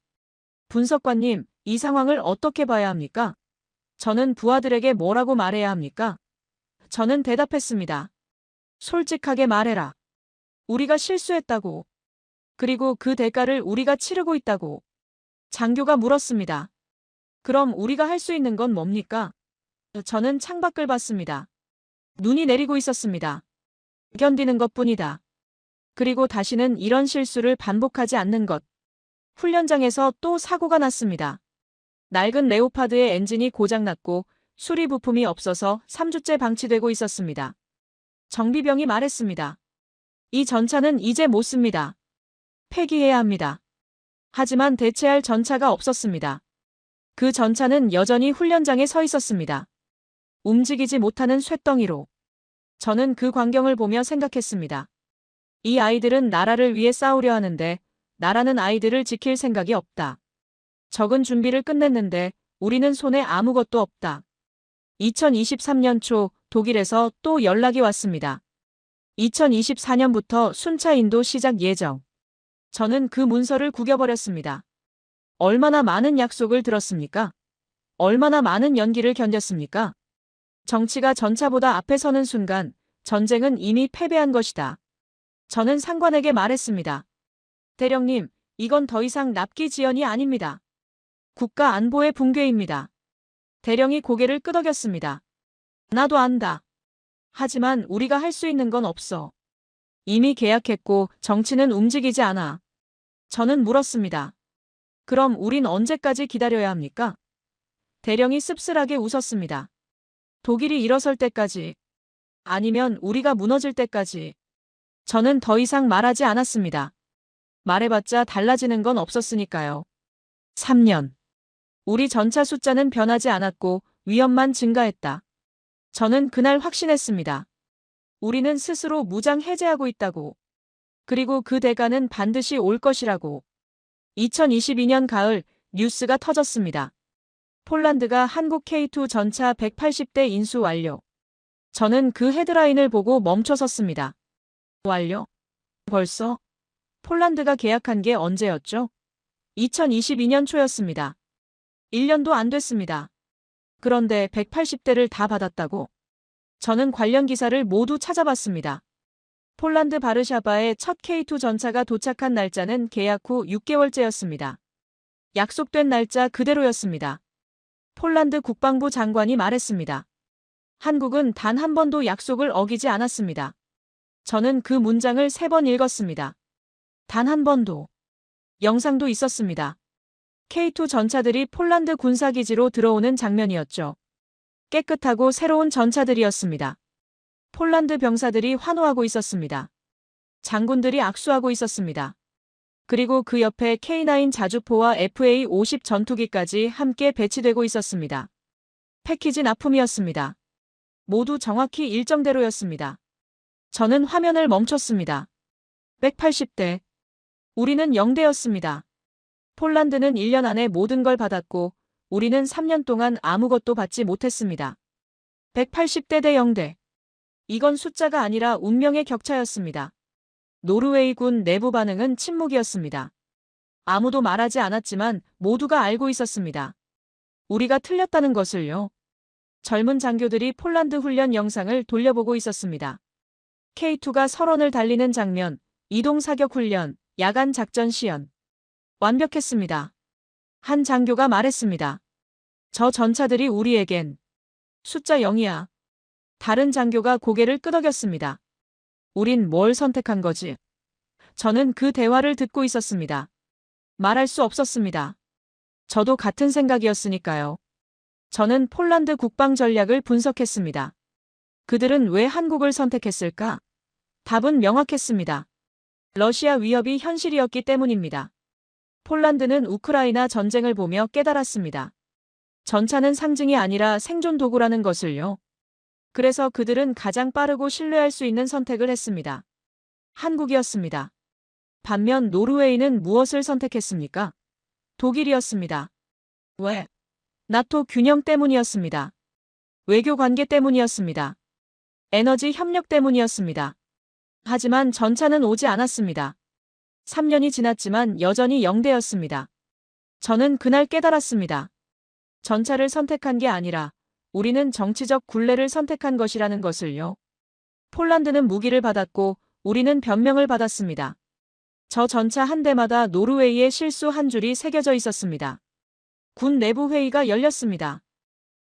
분석관님, 이 상황을 어떻게 봐야 합니까? 저는 부하들에게 뭐라고 말해야 합니까? 저는 대답했습니다. 솔직하게 말해라. 우리가 실수했다고. 그리고 그 대가를 우리가 치르고 있다고. 장교가 물었습니다. 그럼 우리가 할 수 있는 건 뭡니까? 저는 창밖을 봤습니다. 눈이 내리고 있었습니다. 견디는 것뿐이다. 그리고 다시는 이런 실수를 반복하지 않는 것. 훈련장에서 또 사고가 났습니다. 낡은 레오파드의 엔진이 고장났고 수리 부품이 없어서 3주째 방치되고 있었습니다. 정비병이 말했습니다. 이 전차는 이제 못 씁니다. 폐기해야 합니다. 하지만 대체할 전차가 없었습니다. 그 전차는 여전히 훈련장에 서 있었습니다. 움직이지 못하는 쇳덩이로. 저는 그 광경을 보며 생각했습니다. 이 아이들은 나라를 위해 싸우려 하는데 나라는 아이들을 지킬 생각이 없다. 적은 준비를 끝냈는데 우리는 손에 아무것도 없다. 2023년 초 독일에서 또 연락이 왔습니다. 2024년부터 순차 인도 시작 예정. 저는 그 문서를 구겨버렸습니다. 얼마나 많은 약속을 들었습니까? 얼마나 많은 연기를 견뎠습니까? 정치가 전차보다 앞에 서는 순간 전쟁은 이미 패배한 것이다. 저는 상관에게 말했습니다. 대령님, 이건 더 이상 납기 지연이 아닙니다. 국가 안보의 붕괴입니다. 대령이 고개를 끄덕였습니다. 나도 안다. 하지만 우리가 할 수 있는 건 없어. 이미 계약했고 정치는 움직이지 않아. 저는 물었습니다. 그럼 우린 언제까지 기다려야 합니까? 대령이 씁쓸하게 웃었습니다. 독일이 일어설 때까지. 아니면 우리가 무너질 때까지. 저는 더 이상 말하지 않았습니다. 말해봤자 달라지는 건 없었으니까요. 3년. 우리 전차 숫자는 변하지 않았고 위험만 증가했다. 저는 그날 확신했습니다. 우리는 스스로 무장 해제하고 있다고. 그리고 그 대가는 반드시 올 것이라고. 2022년 가을 뉴스가 터졌습니다. 폴란드가 한국 K2 전차 180대 인수 완료. 저는 그 헤드라인을 보고 멈춰섰습니다. 완료? 벌써? 폴란드가 계약한 게 언제였죠? 2022년 초였습니다. 1년도 안 됐습니다. 그런데 180대를 다 받았다고? 저는 관련 기사를 모두 찾아봤습니다. 폴란드 바르샤바에 첫 K2 전차가 도착한 날짜는 계약 후 6개월째였습니다. 약속된 날짜 그대로였습니다. 폴란드 국방부 장관이 말했습니다. 한국은 단 한 번도 약속을 어기지 않았습니다. 저는 그 문장을 3번 읽었습니다. 단 한 번도. 영상도 있었습니다. K2 전차들이 폴란드 군사기지로 들어오는 장면이었죠. 깨끗하고 새로운 전차들이었습니다. 폴란드 병사들이 환호하고 있었습니다. 장군들이 악수하고 있었습니다. 그리고 그 옆에 K9 자주포와 FA-50 전투기까지 함께 배치되고 있었습니다. 패키지 납품이었습니다. 모두 정확히 일정대로였습니다. 저는 화면을 멈췄습니다. 180대. 우리는 0대였습니다. 폴란드는 1년 안에 모든 걸 받았고 우리는 3년 동안 아무것도 받지 못했습니다. 180대 대 0대. 이건 숫자가 아니라 운명의 격차였습니다. 노르웨이군 내부 반응은 침묵이었습니다. 아무도 말하지 않았지만 모두가 알고 있었습니다. 우리가 틀렸다는 것을요. 젊은 장교들이 폴란드 훈련 영상을 돌려보고 있었습니다. K2가 설원을 달리는 장면, 이동 사격 훈련, 야간 작전 시연. 완벽했습니다. 한 장교가 말했습니다. 저 전차들이 우리에겐 숫자 0이야. 다른 장교가 고개를 끄덕였습니다. 우린 뭘 선택한 거지? 저는 그 대화를 듣고 있었습니다. 말할 수 없었습니다. 저도 같은 생각이었으니까요. 저는 폴란드 국방 전략을 분석했습니다. 그들은 왜 한국을 선택했을까? 답은 명확했습니다. 러시아 위협이 현실이었기 때문입니다. 폴란드는 우크라이나 전쟁을 보며 깨달았습니다. 전차는 상징이 아니라 생존 도구라는 것을요. 그래서 그들은 가장 빠르고 신뢰할 수 있는 선택을 했습니다. 한국이었습니다. 반면 노르웨이는 무엇을 선택했습니까? 독일이었습니다. 왜? 나토 균형 때문이었습니다. 외교 관계 때문이었습니다. 에너지 협력 때문이었습니다. 하지만 전차는 오지 않았습니다. 3년이 지났지만 여전히 0대였습니다. 저는 그날 깨달았습니다. 전차를 선택한 게 아니라 우리는 정치적 굴레를 선택한 것이라는 것을요. 폴란드는 무기를 받았고 우리는 변명을 받았습니다. 저 전차 한 대마다 노르웨이의 실수 한 줄이 새겨져 있었습니다. 군 내부 회의가 열렸습니다.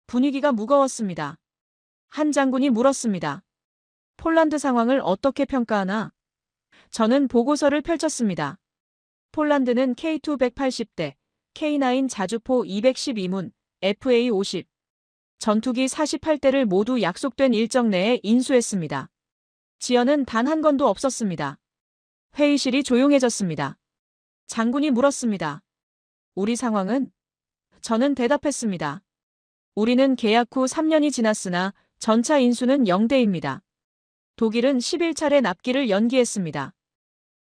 분위기가 무거웠습니다. 한 장군이 물었습니다. 폴란드 상황을 어떻게 평가하나? 저는 보고서를 펼쳤습니다. 폴란드는 K2 180대, K9 자주포 212문, FA-50, 전투기 48대를 모두 약속된 일정 내에 인수했습니다. 지연은 단 한 건도 없었습니다. 회의실이 조용해졌습니다. 장군이 물었습니다. 우리 상황은? 저는 대답했습니다. 우리는 계약 후 3년이 지났으나 전차 인수는 0대입니다. 독일은 11차례 납기를 연기했습니다.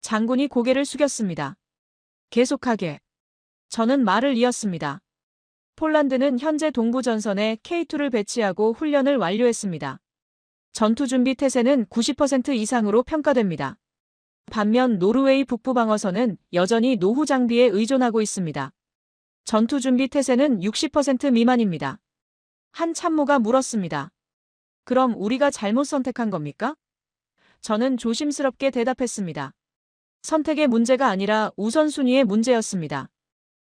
장군이 고개를 숙였습니다. 계속하게. 저는 말을 이었습니다. 폴란드는 현재 동부 전선에 K2를 배치하고 훈련을 완료했습니다. 전투준비 태세는 90% 이상으로 평가됩니다. 반면 노르웨이 북부 방어선은 여전히 노후 장비에 의존하고 있습니다. 전투준비 태세는 60% 미만입니다. 한 참모가 물었습니다. 그럼 우리가 잘못 선택한 겁니까? 저는 조심스럽게 대답했습니다. 선택의 문제가 아니라 우선순위의 문제였습니다.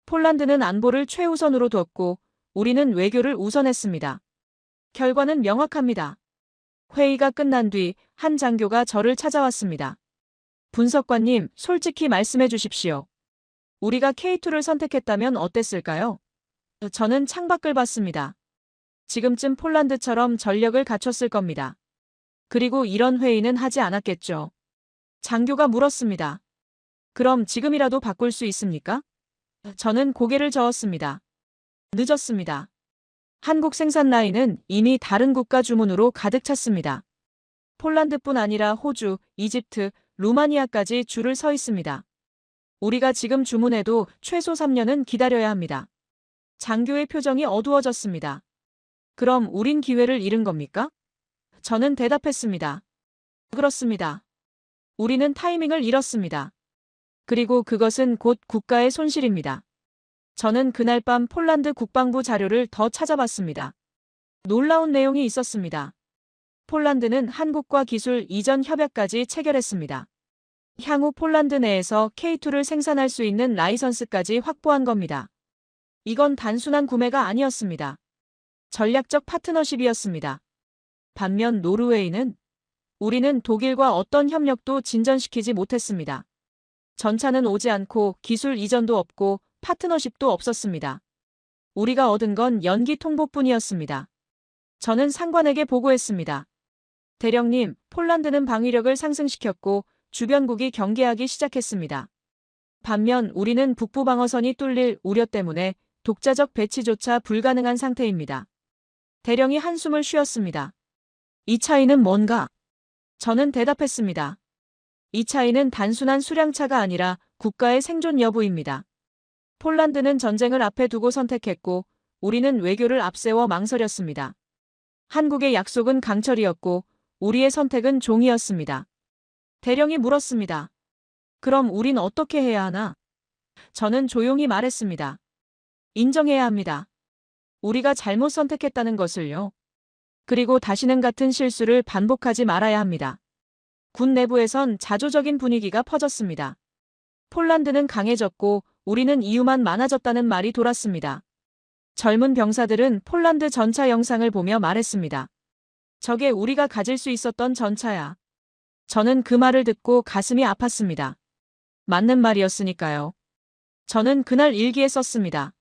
폴란드는 안보를 최우선으로 뒀고 우리는 외교를 우선했습니다. 결과는 명확합니다. 회의가 끝난 뒤 한 장교가 저를 찾아왔습니다. 분석관님, 솔직히 말씀해 주십시오. 우리가 K2를 선택했다면 어땠을까요? 저는 창밖을 봤습니다. 지금쯤 폴란드처럼 전력을 갖췄을 겁니다. 그리고 이런 회의는 하지 않았겠죠. 장교가 물었습니다. 그럼 지금이라도 바꿀 수 있습니까? 저는 고개를 저었습니다. 늦었습니다. 한국 생산 라인은 이미 다른 국가 주문으로 가득 찼습니다. 폴란드뿐 아니라 호주, 이집트, 루마니아까지 줄을 서 있습니다. 우리가 지금 주문해도 최소 3년은 기다려야 합니다. 장교의 표정이 어두워졌습니다. 그럼 우린 기회를 잃은 겁니까? 저는 대답했습니다. 그렇습니다. 우리는 타이밍을 잃었습니다. 그리고 그것은 곧 국가의 손실입니다. 저는 그날 밤 폴란드 국방부 자료를 더 찾아봤습니다. 놀라운 내용이 있었습니다. 폴란드는 한국과 기술 이전 협약까지 체결했습니다. 향후 폴란드 내에서 K2를 생산할 수 있는 라이선스까지 확보한 겁니다. 이건 단순한 구매가 아니었습니다. 전략적 파트너십이었습니다. 반면 노르웨이는 우리는 독일과 어떤 협력도 진전시키지 못했습니다. 전차는 오지 않고 기술 이전도 없고 파트너십도 없었습니다. 우리가 얻은 건 연기 통보뿐이었습니다. 저는 상관에게 보고했습니다. 대령님, 폴란드는 방위력을 상승시켰고 주변국이 경계하기 시작했습니다. 반면 우리는 북부 방어선이 뚫릴 우려 때문에 독자적 배치조차 불가능한 상태입니다. 대령이 한숨을 쉬었습니다. 이 차이는 뭔가? 저는 대답했습니다. 이 차이는 단순한 수량차가 아니라 국가의 생존 여부입니다. 폴란드는 전쟁을 앞에 두고 선택했고 우리는 외교를 앞세워 망설였습니다. 한국의 약속은 강철이었고 우리의 선택은 종이었습니다. 대령이 물었습니다. 그럼 우린 어떻게 해야 하나? 저는 조용히 말했습니다. 인정해야 합니다. 우리가 잘못 선택했다는 것을요. 그리고 다시는 같은 실수를 반복하지 말아야 합니다. 군 내부에선 자조적인 분위기가 퍼졌습니다. 폴란드는 강해졌고 우리는 이유만 많아졌다는 말이 돌았습니다. 젊은 병사들은 폴란드 전차 영상을 보며 말했습니다. 저게 우리가 가질 수 있었던 전차야. 저는 그 말을 듣고 가슴이 아팠습니다. 맞는 말이었으니까요. 저는 그날 일기에 썼습니다.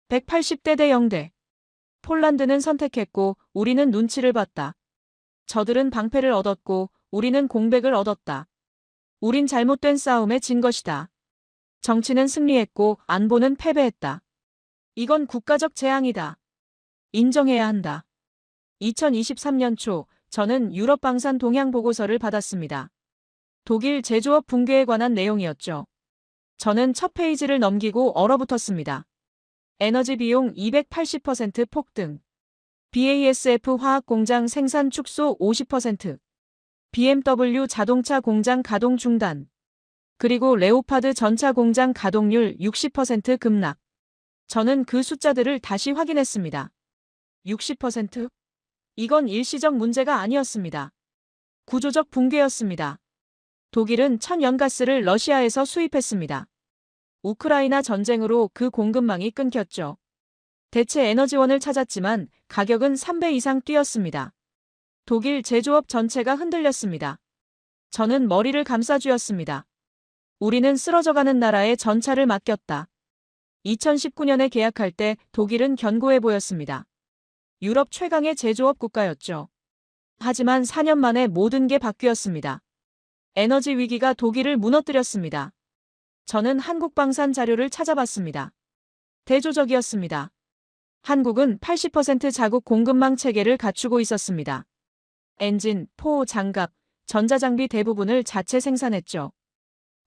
180대 대 0대. 폴란드는 선택했고 우리는 눈치를 봤다. 저들은 방패를 얻었고 우리는 공백을 얻었다. 우린 잘못된 싸움에 진 것이다. 정치는 승리했고 안보는 패배했다. 이건 국가적 재앙이다. 인정해야 한다. 2023년 초 저는 유럽 방산 동향 보고서를 받았습니다. 독일 제조업 붕괴에 관한 내용이었죠. 저는 첫 페이지를 넘기고 얼어붙었습니다. 에너지 비용 280% 폭등. BASF 화학 공장 생산 축소 50%. BMW 자동차 공장 가동 중단. 그리고 레오파드 전차 공장 가동률 60% 급락. 저는 그 숫자들을 다시 확인했습니다. 60%? 이건 일시적 문제가 아니었습니다. 구조적 붕괴였습니다. 독일은 천연가스를 러시아에서 수입했습니다. 우크라이나 전쟁으로 그 공급망이 끊겼죠. 대체 에너지원을 찾았지만 가격은 3배 이상 뛰었습니다. 독일 제조업 전체가 흔들렸습니다. 저는 머리를 감싸쥐었습니다. 우리는 쓰러져가는 나라에 전차를 맡겼다. 2019년에 계약할 때 독일은 견고해 보였습니다. 유럽 최강의 제조업 국가였죠. 하지만 4년 만에 모든 게 바뀌었습니다. 에너지 위기가 독일을 무너뜨렸습니다. 저는 한국 방산 자료를 찾아봤습니다. 대조적이었습니다. 한국은 80% 자국 공급망 체계를 갖추고 있었습니다. 엔진, 포, 장갑, 전자장비 대부분을 자체 생산했죠.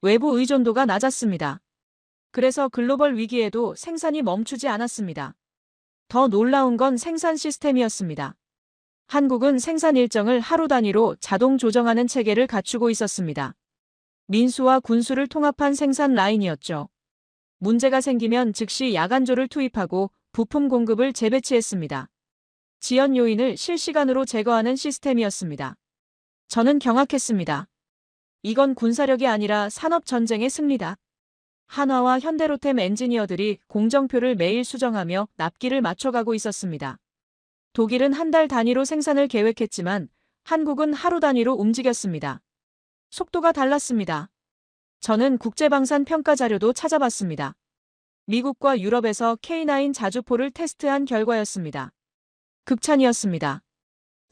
외부 의존도가 낮았습니다. 그래서 글로벌 위기에도 생산이 멈추지 않았습니다. 더 놀라운 건 생산 시스템이었습니다. 한국은 생산 일정을 하루 단위로 자동 조정하는 체계를 갖추고 있었습니다. 민수와 군수를 통합한 생산 라인이었죠. 문제가 생기면 즉시 야간조를 투입하고 부품 공급을 재배치했습니다. 지연 요인을 실시간으로 제거하는 시스템이었습니다. 저는 경악했습니다. 이건 군사력이 아니라 산업전쟁의 승리다. 한화와 현대로템 엔지니어들이 공정표를 매일 수정하며 납기를 맞춰가고 있었습니다. 독일은 한 달 단위로 생산을 계획했지만 한국은 하루 단위로 움직였습니다. 속도가 달랐습니다. 저는 국제방산 평가 자료도 찾아봤습니다. 미국과 유럽에서 K9 자주포를 테스트한 결과였습니다. 극찬이었습니다.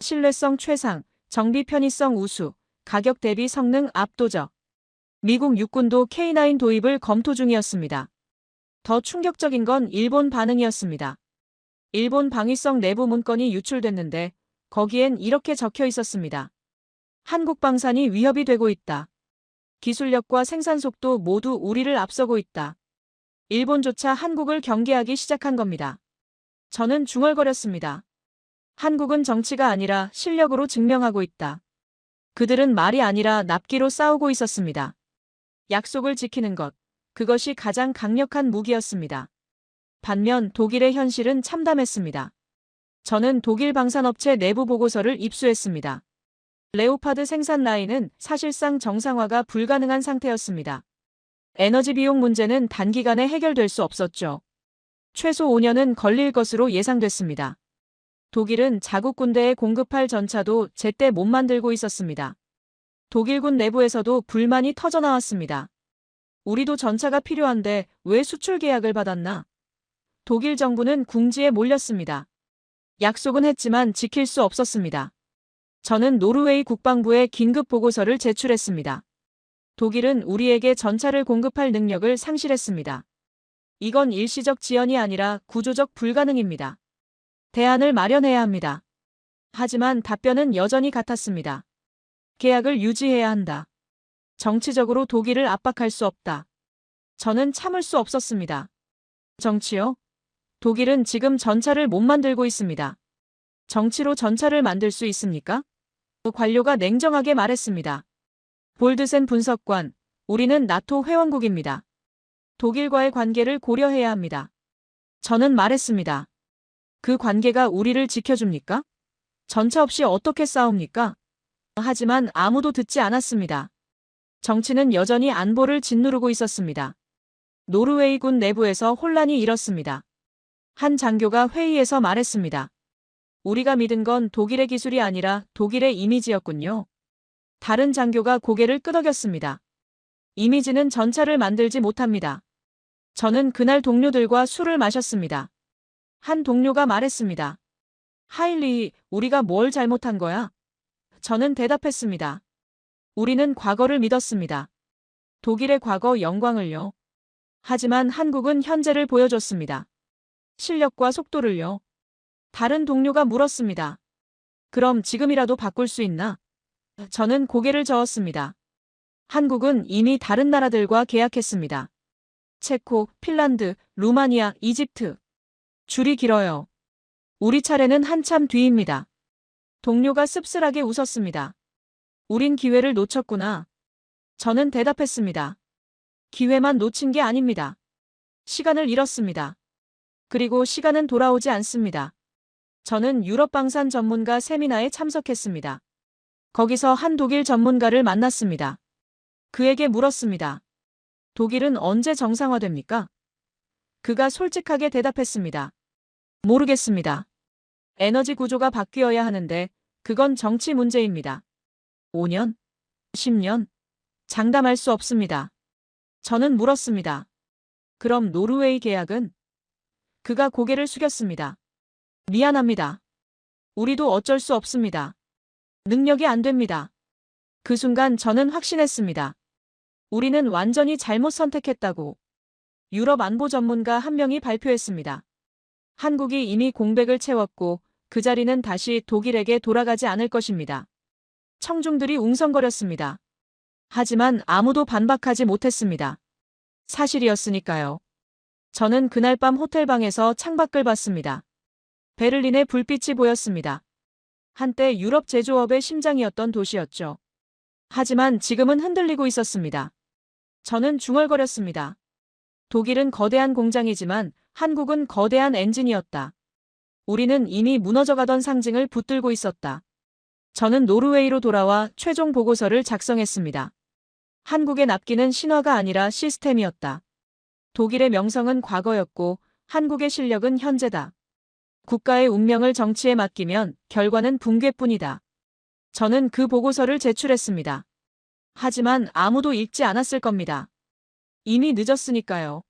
신뢰성 최상, 정비 편의성 우수, 가격 대비 성능 압도적. 미국 육군도 K9 도입을 검토 중이었습니다. 더 충격적인 건 일본 반응이었습니다. 일본 방위성 내부 문건이 유출됐는데 거기엔 이렇게 적혀 있었습니다. 한국 방산이 위협이 되고 있다. 기술력과 생산 속도 모두 우리를 앞서고 있다. 일본조차 한국을 경계하기 시작한 겁니다. 저는 중얼거렸습니다. 한국은 정치가 아니라 실력으로 증명하고 있다. 그들은 말이 아니라 납기로 싸우고 있었습니다. 약속을 지키는 것, 그것이 가장 강력한 무기였습니다. 반면 독일의 현실은 참담했습니다. 저는 독일 방산업체 내부 보고서를 입수했습니다. 레오파드 생산 라인은 사실상 정상화가 불가능한 상태였습니다. 에너지 비용 문제는 단기간에 해결될 수 없었죠. 최소 5년은 걸릴 것으로 예상됐습니다. 독일은 자국 군대에 공급할 전차도 제때 못 만들고 있었습니다. 독일군 내부에서도 불만이 터져나왔습니다. 우리도 전차가 필요한데 왜 수출 계약을 받았나? 독일 정부는 궁지에 몰렸습니다. 약속은 했지만 지킬 수 없었습니다. 저는 노르웨이 국방부에 긴급 보고서를 제출했습니다. 독일은 우리에게 전차를 공급할 능력을 상실했습니다. 이건 일시적 지연이 아니라 구조적 불가능입니다. 대안을 마련해야 합니다. 하지만 답변은 여전히 같았습니다. 계약을 유지해야 한다. 정치적으로 독일을 압박할 수 없다. 저는 참을 수 없었습니다. 정치요? 독일은 지금 전차를 못 만들고 있습니다. 정치로 전차를 만들 수 있습니까? 관료가 냉정하게 말했습니다. 볼드센 분석관, 우리는 나토 회원국입니다. 독일과의 관계를 고려해야 합니다. 저는 말했습니다. 그 관계가 우리를 지켜줍니까? 전차 없이 어떻게 싸웁니까? 하지만 아무도 듣지 않았습니다. 정치는 여전히 안보를 짓누르고 있었습니다. 노르웨이군 내부에서 혼란이 일었습니다. 한 장교가 회의에서 말했습니다. 우리가 믿은 건 독일의 기술이 아니라 독일의 이미지였군요. 다른 장교가 고개를 끄덕였습니다. 이미지는 전차를 만들지 못합니다. 저는 그날 동료들과 술을 마셨습니다. 한 동료가 말했습니다. 하일리, 우리가 뭘 잘못한 거야? 저는 대답했습니다. 우리는 과거를 믿었습니다. 독일의 과거 영광을요. 하지만 한국은 현재를 보여줬습니다. 실력과 속도를요. 다른 동료가 물었습니다. 그럼 지금이라도 바꿀 수 있나? 저는 고개를 저었습니다. 한국은 이미 다른 나라들과 계약했습니다. 체코, 핀란드, 루마니아, 이집트. 줄이 길어요. 우리 차례는 한참 뒤입니다. 동료가 씁쓸하게 웃었습니다. 우린 기회를 놓쳤구나. 저는 대답했습니다. 기회만 놓친 게 아닙니다. 시간을 잃었습니다. 그리고 시간은 돌아오지 않습니다. 저는 유럽 방산 전문가 세미나에 참석했습니다. 거기서 한 독일 전문가를 만났습니다. 그에게 물었습니다. 독일은 언제 정상화됩니까? 그가 솔직하게 대답했습니다. 모르겠습니다. 에너지 구조가 바뀌어야 하는데 그건 정치 문제입니다. 5년? 10년? 장담할 수 없습니다. 저는 물었습니다. 그럼 노르웨이 계약은? 그가 고개를 숙였습니다. 미안합니다. 우리도 어쩔 수 없습니다. 능력이 안 됩니다. 그 순간 저는 확신했습니다. 우리는 완전히 잘못 선택했다고. 유럽 안보 전문가 한 명이 발표했습니다. 한국이 이미 공백을 채웠고 그 자리는 다시 독일에게 돌아가지 않을 것입니다. 청중들이 웅성거렸습니다. 하지만 아무도 반박하지 못했습니다. 사실이었으니까요. 저는 그날 밤 호텔방에서 창밖을 봤습니다. 베를린의 불빛이 보였습니다. 한때 유럽 제조업의 심장이었던 도시였죠. 하지만 지금은 흔들리고 있었습니다. 저는 중얼거렸습니다. 독일은 거대한 공장이지만 한국은 거대한 엔진이었다. 우리는 이미 무너져가던 상징을 붙들고 있었다. 저는 노르웨이로 돌아와 최종 보고서를 작성했습니다. 한국의 납기는 신화가 아니라 시스템이었다. 독일의 명성은 과거였고 한국의 실력은 현재다. 국가의 운명을 정치에 맡기면 결과는 붕괴뿐이다. 저는 그 보고서를 제출했습니다. 하지만 아무도 읽지 않았을 겁니다. 이미 늦었으니까요.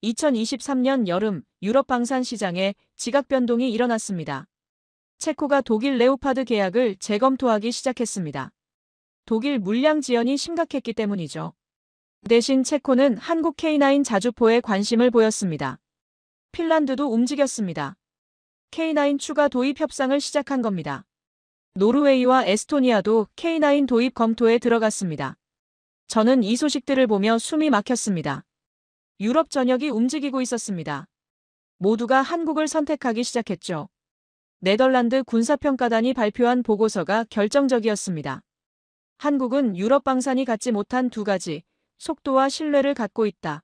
2023년 여름 유럽 방산 시장에 지각 변동이 일어났습니다. 체코가 독일 레오파드 계약을 재검토하기 시작했습니다. 독일 물량 지연이 심각했기 때문이죠. 대신 체코는 한국 K9 자주포에 관심을 보였습니다. 핀란드도 움직였습니다. K9 추가 도입 협상을 시작한 겁니다. 노르웨이와 에스토니아도 K9 도입 검토에 들어갔습니다. 저는 이 소식들을 보며 숨이 막혔습니다. 유럽 전역이 움직이고 있었습니다. 모두가 한국을 선택하기 시작했죠. 네덜란드 군사평가단이 발표한 보고서가 결정적이었습니다. 한국은 유럽 방산이 갖지 못한 두 가지, 속도와 신뢰를 갖고 있다.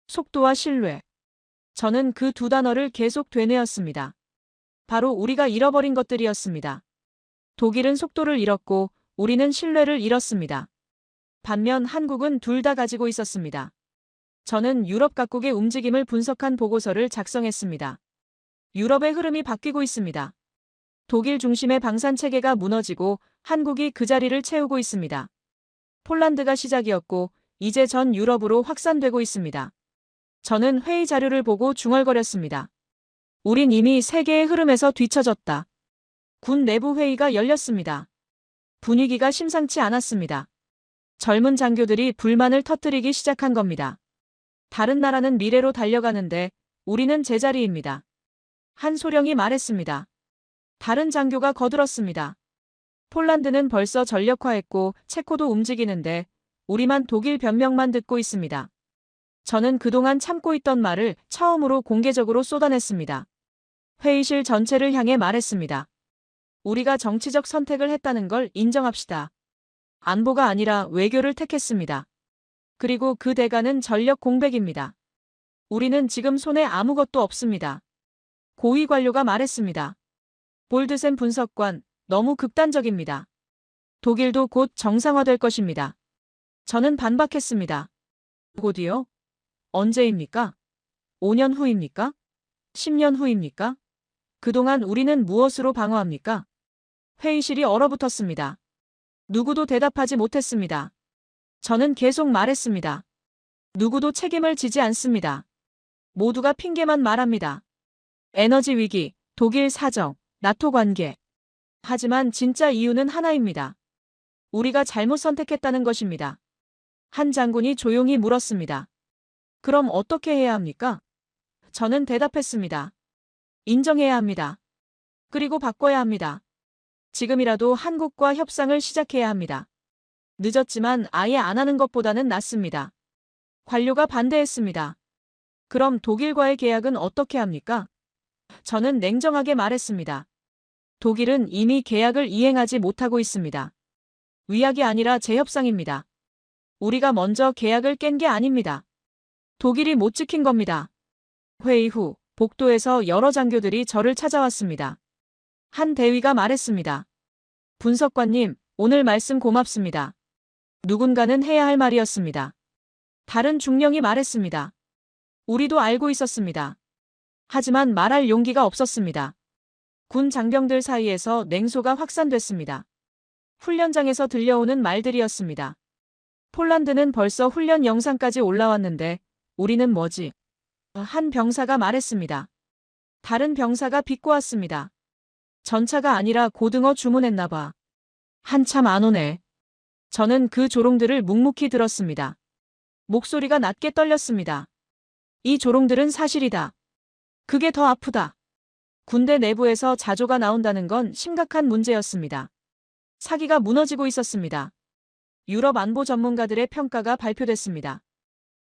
속도와 신뢰. 저는 그 두 단어를 계속 되뇌었습니다. 바로 우리가 잃어버린 것들이었습니다. 독일은 속도를 잃었고 우리는 신뢰를 잃었습니다. 반면 한국은 둘 다 가지고 있었습니다. 저는 유럽 각국의 움직임을 분석한 보고서를 작성했습니다. 유럽의 흐름이 바뀌고 있습니다. 독일 중심의 방산 체계가 무너지고 한국이 그 자리를 채우고 있습니다. 폴란드가 시작이었고 이제 전 유럽으로 확산되고 있습니다. 저는 회의 자료를 보고 중얼거렸습니다. 우린 이미 세계의 흐름에서 뒤처졌다. 군 내부 회의가 열렸습니다. 분위기가 심상치 않았습니다. 젊은 장교들이 불만을 터뜨리기 시작한 겁니다. 다른 나라는 미래로 달려가는데 우리는 제자리입니다. 한 소령이 말했습니다. 다른 장교가 거들었습니다. 폴란드는 벌써 전력화했고 체코도 움직이는데 우리만 독일 변명만 듣고 있습니다. 저는 그동안 참고 있던 말을 처음으로 공개적으로 쏟아냈습니다. 회의실 전체를 향해 말했습니다. 우리가 정치적 선택을 했다는 걸 인정합시다. 안보가 아니라 외교를 택했습니다. 그리고 그 대가는 전력 공백입니다. 우리는 지금 손에 아무것도 없습니다. 고위 관료가 말했습니다. 볼드센 분석관, 너무 극단적입니다. 독일도 곧 정상화될 것입니다. 저는 반박했습니다. 곧이요? 언제입니까? 5년 후입니까? 10년 후입니까? 그동안 우리는 무엇으로 방어합니까? 회의실이 얼어붙었습니다. 누구도 대답하지 못했습니다. 저는 계속 말했습니다. 누구도 책임을 지지 않습니다. 모두가 핑계만 말합니다. 에너지 위기, 독일 사정, 나토 관계. 하지만 진짜 이유는 하나입니다. 우리가 잘못 선택했다는 것입니다. 한 장군이 조용히 물었습니다. 그럼 어떻게 해야 합니까? 저는 대답했습니다. 인정해야 합니다. 그리고 바꿔야 합니다. 지금이라도 한국과 협상을 시작해야 합니다. 늦었지만 아예 안 하는 것보다는 낫습니다. 관료가 반대했습니다. 그럼 독일과의 계약은 어떻게 합니까? 저는 냉정하게 말했습니다. 독일은 이미 계약을 이행하지 못하고 있습니다. 위약이 아니라 재협상입니다. 우리가 먼저 계약을 깬 게 아닙니다. 독일이 못 지킨 겁니다. 회의 후 복도에서 여러 장교들이 저를 찾아왔습니다. 한 대위가 말했습니다. 분석관님, 오늘 말씀 고맙습니다. 누군가는 해야 할 말이었습니다. 다른 중령이 말했습니다. 우리도 알고 있었습니다. 하지만 말할 용기가 없었습니다. 군 장병들 사이에서 냉소가 확산됐습니다. 훈련장에서 들려오는 말들이었습니다. 폴란드는 벌써 훈련 영상까지 올라왔는데 우리는 뭐지? 한 병사가 말했습니다. 다른 병사가 비꼬았습니다. 전차가 아니라 고등어 주문했나 봐. 한참 안 오네. 저는 그 조롱들을 묵묵히 들었습니다. 목소리가 낮게 떨렸습니다. 이 조롱들은 사실이다. 그게 더 아프다. 군대 내부에서 자조가 나온다는 건 심각한 문제였습니다. 사기가 무너지고 있었습니다. 유럽 안보 전문가들의 평가가 발표됐습니다.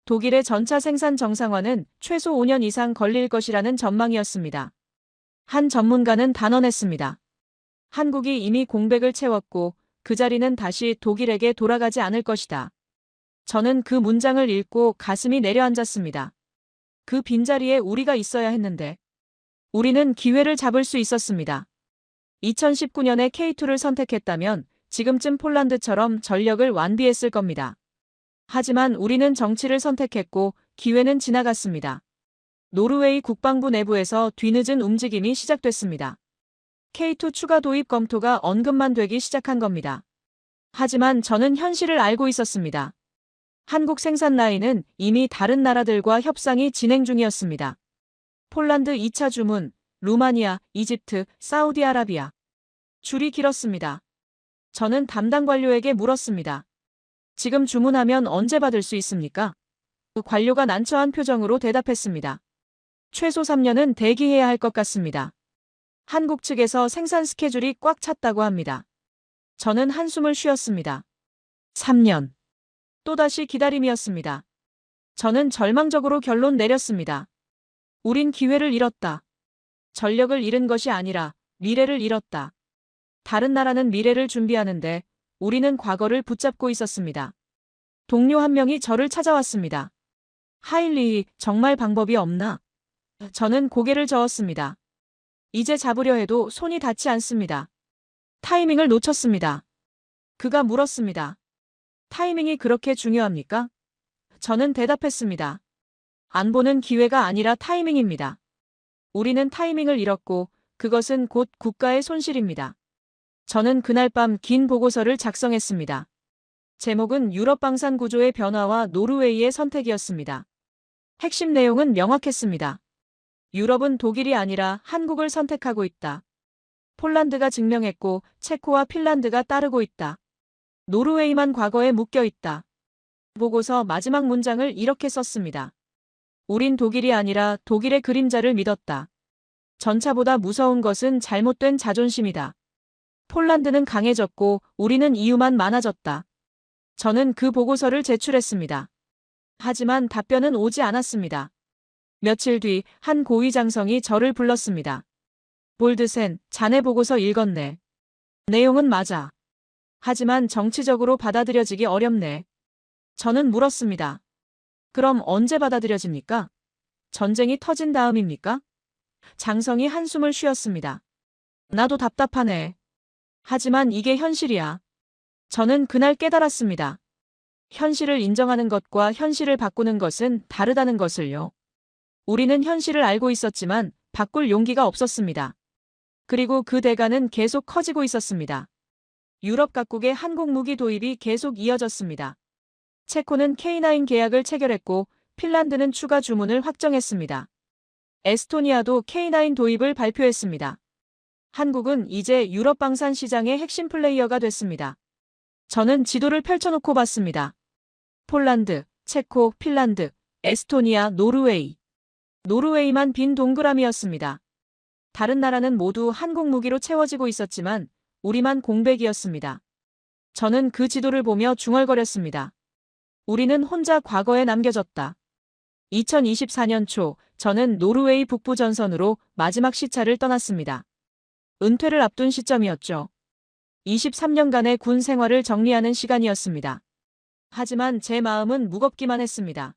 독일의 전차 생산 정상화는 최소 5년 이상 걸릴 것이라는 전망이었습니다. 한 전문가는 단언했습니다. 한국이 이미 공백을 채웠고 그 자리는 다시 독일에게 돌아가지 않을 것이다. 저는 그 문장을 읽고 가슴이 내려앉았습니다. 그 빈자리에 우리가 있어야 했는데 우리는 기회를 잡을 수 있었습니다. 2019년에 K2를 선택했다면 지금쯤 폴란드처럼 전력을 완비했을 겁니다. 하지만 우리는 정치를 선택했고 기회는 지나갔습니다. 노르웨이 국방부 내부에서 뒤늦은 움직임이 시작됐습니다. K2 추가 도입 검토가 언급만 되기 시작한 겁니다. 하지만 저는 현실을 알고 있었습니다. 한국 생산 라인은 이미 다른 나라들과 협상이 진행 중이었습니다. 폴란드 2차 주문, 루마니아, 이집트, 사우디아라비아. 줄이 길었습니다. 저는 담당 관료에게 물었습니다. 지금 주문하면 언제 받을 수 있습니까? 그 관료가 난처한 표정으로 대답했습니다. 최소 3년은 대기해야 할 것 같습니다. 한국 측에서 생산 스케줄이 꽉 찼다고 합니다. 저는 한숨을 쉬었습니다. 3년. 또다시 기다림이었습니다. 저는 절망적으로 결론 내렸습니다. 우린 기회를 잃었다. 전력을 잃은 것이 아니라 미래를 잃었다. 다른 나라는 미래를 준비하는데 우리는 과거를 붙잡고 있었습니다. 동료 한 명이 저를 찾아왔습니다. 하일리, 정말 방법이 없나? 저는 고개를 저었습니다. 이제 잡으려 해도 손이 닿지 않습니다. 타이밍을 놓쳤습니다. 그가 물었습니다. 타이밍이 그렇게 중요합니까? 저는 대답했습니다. 안 보는 기회가 아니라 타이밍입니다. 우리는 타이밍을 잃었고 그것은 곧 국가의 손실입니다. 저는 그날 밤 긴 보고서를 작성했습니다. 제목은 유럽 방산 구조의 변화와 노르웨이의 선택이었습니다. 핵심 내용은 명확했습니다. 유럽은 독일이 아니라 한국을 선택하고 있다. 폴란드가 증명했고 체코와 핀란드가 따르고 있다. 노르웨이만 과거에 묶여 있다. 보고서 마지막 문장을 이렇게 썼습니다. 우린 독일이 아니라 독일의 그림자를 믿었다. 전차보다 무서운 것은 잘못된 자존심이다. 폴란드는 강해졌고 우리는 이유만 많아졌다. 저는 그 보고서를 제출했습니다. 하지만 답변은 오지 않았습니다. 며칠 뒤 한 고위장성이 저를 불렀습니다. 볼드센, 자네 보고서 읽었네. 내용은 맞아. 하지만 정치적으로 받아들여지기 어렵네. 저는 물었습니다. 그럼 언제 받아들여집니까? 전쟁이 터진 다음입니까? 장성이 한숨을 쉬었습니다. 나도 답답하네. 하지만 이게 현실이야. 저는 그날 깨달았습니다. 현실을 인정하는 것과 현실을 바꾸는 것은 다르다는 것을요. 우리는 현실을 알고 있었지만 바꿀 용기가 없었습니다. 그리고 그 대가는 계속 커지고 있었습니다. 유럽 각국의 한국 무기 도입이 계속 이어졌습니다. 체코는 K9 계약을 체결했고 핀란드는 추가 주문을 확정했습니다. 에스토니아도 K9 도입을 발표했습니다. 한국은 이제 유럽 방산 시장의 핵심 플레이어가 됐습니다. 저는 지도를 펼쳐놓고 봤습니다. 폴란드, 체코, 핀란드, 에스토니아, 노르웨이. 노르웨이만 빈 동그라미였습니다. 다른 나라는 모두 한국 무기로 채워지고 있었지만 우리만 공백이었습니다. 저는 그 지도를 보며 중얼거렸습니다. 우리는 혼자 과거에 남겨졌다. 2024년 초 저는 노르웨이 북부 전선으로 마지막 시차를 떠났습니다. 은퇴를 앞둔 시점이었죠. 23년간의 군 생활을 정리하는 시간이었습니다. 하지만 제 마음은 무겁기만 했습니다.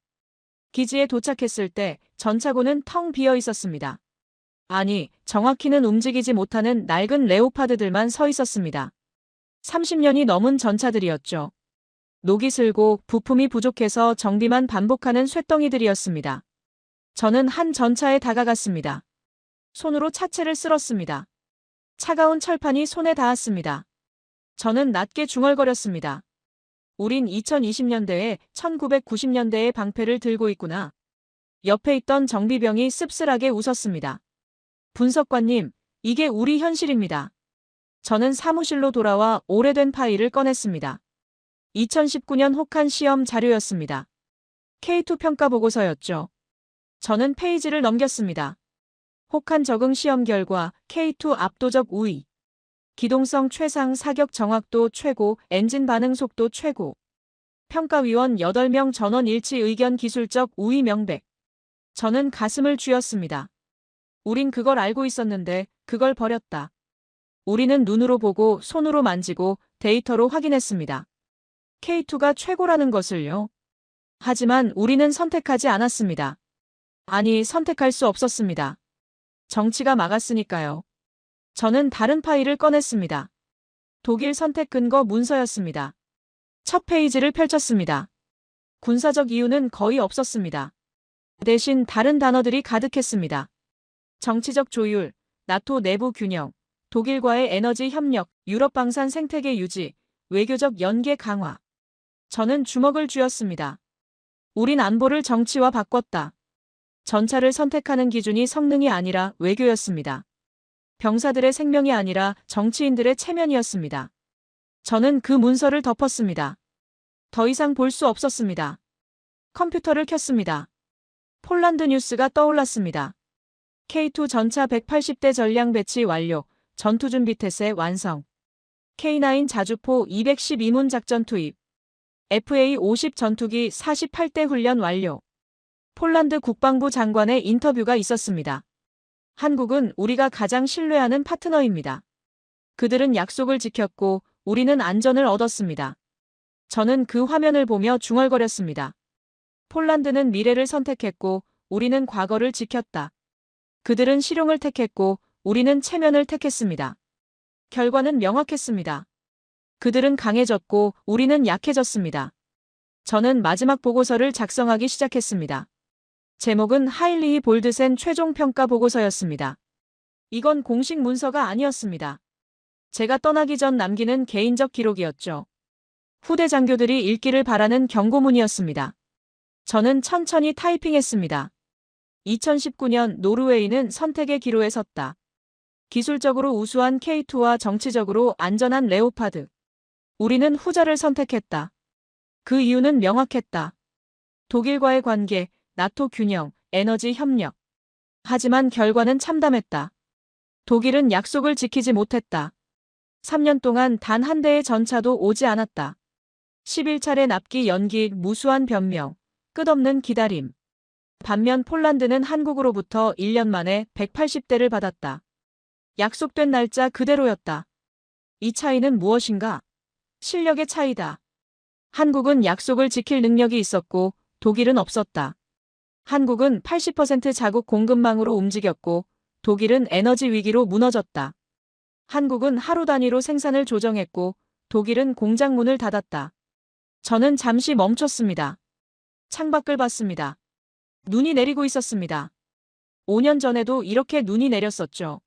기지에 도착했을 때 전차고는 텅 비어 있었습니다. 아니, 정확히는 움직이지 못하는 낡은 레오파드들만 서 있었습니다. 30년이 넘은 전차들이었죠. 녹이 슬고 부품이 부족해서 정비만 반복하는 쇳덩이들이었습니다. 저는 한 전차에 다가갔습니다. 손으로 차체를 쓸었습니다. 차가운 철판이 손에 닿았습니다. 저는 낮게 중얼거렸습니다. 우린 2020년대에 1990년대의 방패를 들고 있구나. 옆에 있던 정비병이 씁쓸하게 웃었습니다. 분석관님, 이게 우리 현실입니다. 저는 사무실로 돌아와 오래된 파일을 꺼냈습니다. 2019년 혹한 시험 자료였습니다. K2 평가 보고서였죠. 저는 페이지를 넘겼습니다. 혹한 적응 시험 결과 K2 압도적 우위. 기동성 최상, 사격 정확도 최고, 엔진 반응 속도 최고. 평가위원 8명 전원 일치 의견 기술적 우위 명백. 저는 가슴을 쥐었습니다. 우린 그걸 알고 있었는데 그걸 버렸다. 우리는 눈으로 보고 손으로 만지고 데이터로 확인했습니다. K2가 최고라는 것을요. 하지만 우리는 선택하지 않았습니다. 아니, 선택할 수 없었습니다. 정치가 막았으니까요. 저는 다른 파일을 꺼냈습니다. 독일 선택 근거 문서였습니다. 첫 페이지를 펼쳤습니다. 군사적 이유는 거의 없었습니다. 대신 다른 단어들이 가득했습니다. 정치적 조율, 나토 내부 균형, 독일과의 에너지 협력, 유럽 방산 생태계 유지, 외교적 연계 강화. 저는 주먹을 쥐었습니다. 우린 안보를 정치화 바꿨다. 전차를 선택하는 기준이 성능이 아니라 외교였습니다. 병사들의 생명이 아니라 정치인들의 체면이었습니다. 저는 그 문서를 덮었습니다. 더 이상 볼 수 없었습니다. 컴퓨터를 켰습니다. 폴란드 뉴스가 떠올랐습니다. K2 전차 180대 전량 배치 완료. 전투준비 태세 완성. K9 자주포 212문 작전 투입. FA-50 전투기 48대 훈련 완료. 폴란드 국방부 장관의 인터뷰가 있었습니다. 한국은 우리가 가장 신뢰하는 파트너입니다. 그들은 약속을 지켰고 우리는 안전을 얻었습니다. 저는 그 화면을 보며 중얼거렸습니다. 폴란드는 미래를 선택했고 우리는 과거를 지켰다. 그들은 실용을 택했고 우리는 체면을 택했습니다. 결과는 명확했습니다. 그들은 강해졌고 우리는 약해졌습니다. 저는 마지막 보고서를 작성하기 시작했습니다. 제목은 하일리 볼드센 최종평가 보고서였습니다. 이건 공식 문서가 아니었습니다. 제가 떠나기 전 남기는 개인적 기록이었죠. 후대 장교들이 읽기를 바라는 경고문이었습니다. 저는 천천히 타이핑했습니다. 2019년 노르웨이는 선택의 기로에 섰다. 기술적으로 우수한 K2와 정치적으로 안전한 레오파드. 우리는 후자를 선택했다. 그 이유는 명확했다. 독일과의 관계, 나토 균형, 에너지 협력. 하지만 결과는 참담했다. 독일은 약속을 지키지 못했다. 3년 동안 단 한 대의 전차도 오지 않았다. 11차례 납기 연기, 무수한 변명, 끝없는 기다림. 반면 폴란드는 한국으로부터 1년 만에 180대를 받았다. 약속된 날짜 그대로였다. 이 차이는 무엇인가? 실력의 차이다. 한국은 약속을 지킬 능력이 있었고 독일은 없었다. 한국은 80% 자국 공급망으로 움직였고 독일은 에너지 위기로 무너졌다. 한국은 하루 단위로 생산을 조정했고 독일은 공장 문을 닫았다. 저는 잠시 멈췄습니다. 창밖을 봤습니다. 눈이 내리고 있었습니다. 5년 전에도 이렇게 눈이 내렸었죠.